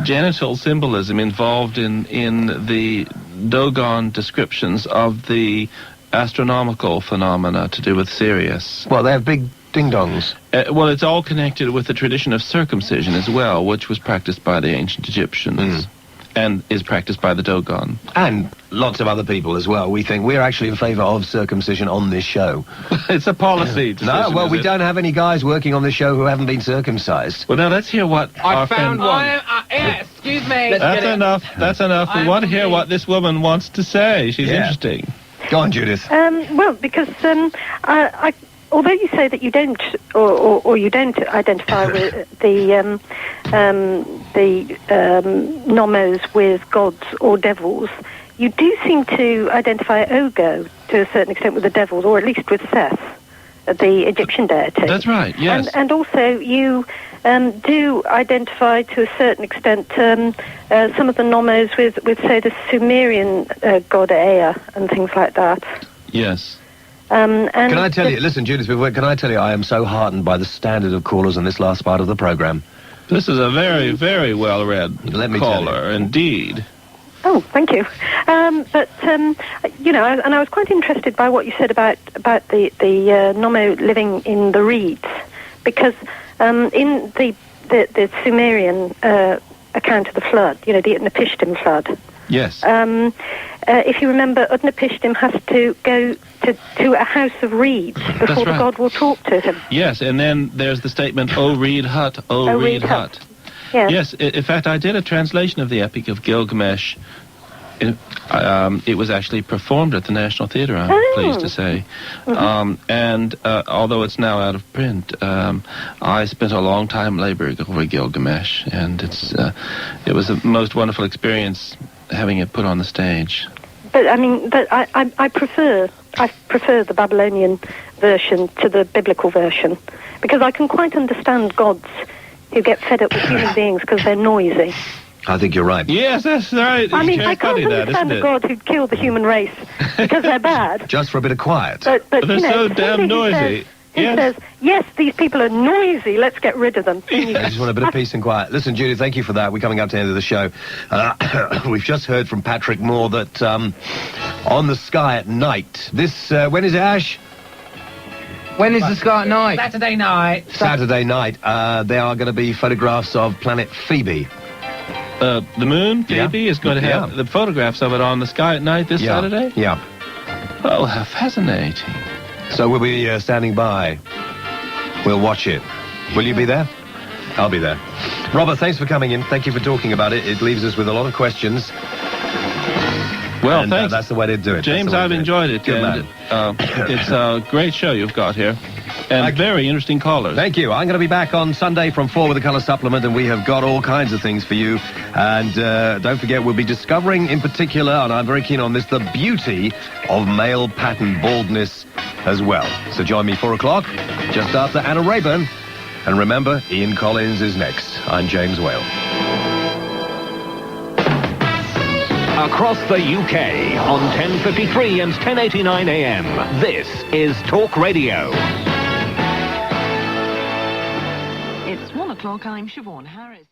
genital symbolism involved in the Dogon descriptions of the astronomical phenomena to do with Sirius. Well, they have big ding-dongs. Well, it's all connected with the tradition of circumcision as well, which was practiced by the ancient Egyptians. And is practiced by the Dogon. And lots of other people as well. We think we're actually in favour of circumcision on this show. It's a policy decision. No, well, we don't have any guys working on this show who haven't been circumcised. Well, now, let's hear what I found one. Excuse me. That's enough. That's enough. We want to hear what this woman wants to say. She's interesting. Go on, Judith. Well, because although you say that you don't, or you don't identify with the nomos with gods or devils, you do seem to identify Ogo to a certain extent with the devils, or at least with Seth, the Egyptian deity. That's right, yes. And also you do identify to a certain extent some of the nomos with say, the Sumerian god Ea and things like that. Yes. And can I tell you, listen, Judith, can I tell you, I am so heartened by the standard of callers in this last part of the programme. This is a very, very well-read caller, indeed. Oh, thank you. You know, and I was quite interested by what you said about the Nomo living in the reeds, because in the Sumerian account of the flood, you know, the Utnapishtim flood. Yes. If you remember, Utnapishtim has to go to a house of reeds before the god will talk to him. Yes, and then there's the statement, "O reed hut, O reed hut." Yes. Yes, in fact, I did a translation of the Epic of Gilgamesh. It was actually performed at the National Theatre, I'm pleased to say. And although it's now out of print, I spent a long time laboring over Gilgamesh, and it was a most wonderful experience having it put on the stage. But I mean, I prefer the Babylonian version to the biblical version, because I can quite understand gods who get fed up with human beings because they're noisy. I think you're right. Yes, that's right. I mean, I can't understand a god who'd kill the human race because they're bad. Just for a bit of quiet. But they're you know, so damn noisy. He says, yes, these people are noisy, let's get rid of them. I just want a bit of peace and quiet. Listen, Judy, thank you for that. We're coming up to the end of the show. We've just heard from Patrick Moore that on the sky at night, when is it, Ash? When is the sky at night? Saturday night. Saturday night, there are going to be photographs of planet Phoebe. The moon, Phoebe, is going to have the photographs of it on the sky at night this Saturday? Yeah. Oh, how fascinating. So we'll be standing by. We'll watch it. Will you be there? I'll be there. Robert, thanks for coming in. Thank you for talking about it. It leaves us with a lot of questions. Well, and, thanks. That's the way to do it. James, I've enjoyed it. Good man. It's a great show you've got here. And very interesting callers. Thank you. I'm going to be back on Sunday from 4 with the Colour Supplement, and we have got all kinds of things for you. And don't forget, we'll be discovering in particular, and I'm very keen on this, the beauty of male pattern baldness as well. So join me 4 o'clock, just after Anna Rayburn. And remember, Ian Collins is next. I'm James Whale. Across the UK on 10:53 and 10:89 AM, this is Talk Radio. It's 1 o'clock. I'm Siobhan Harris.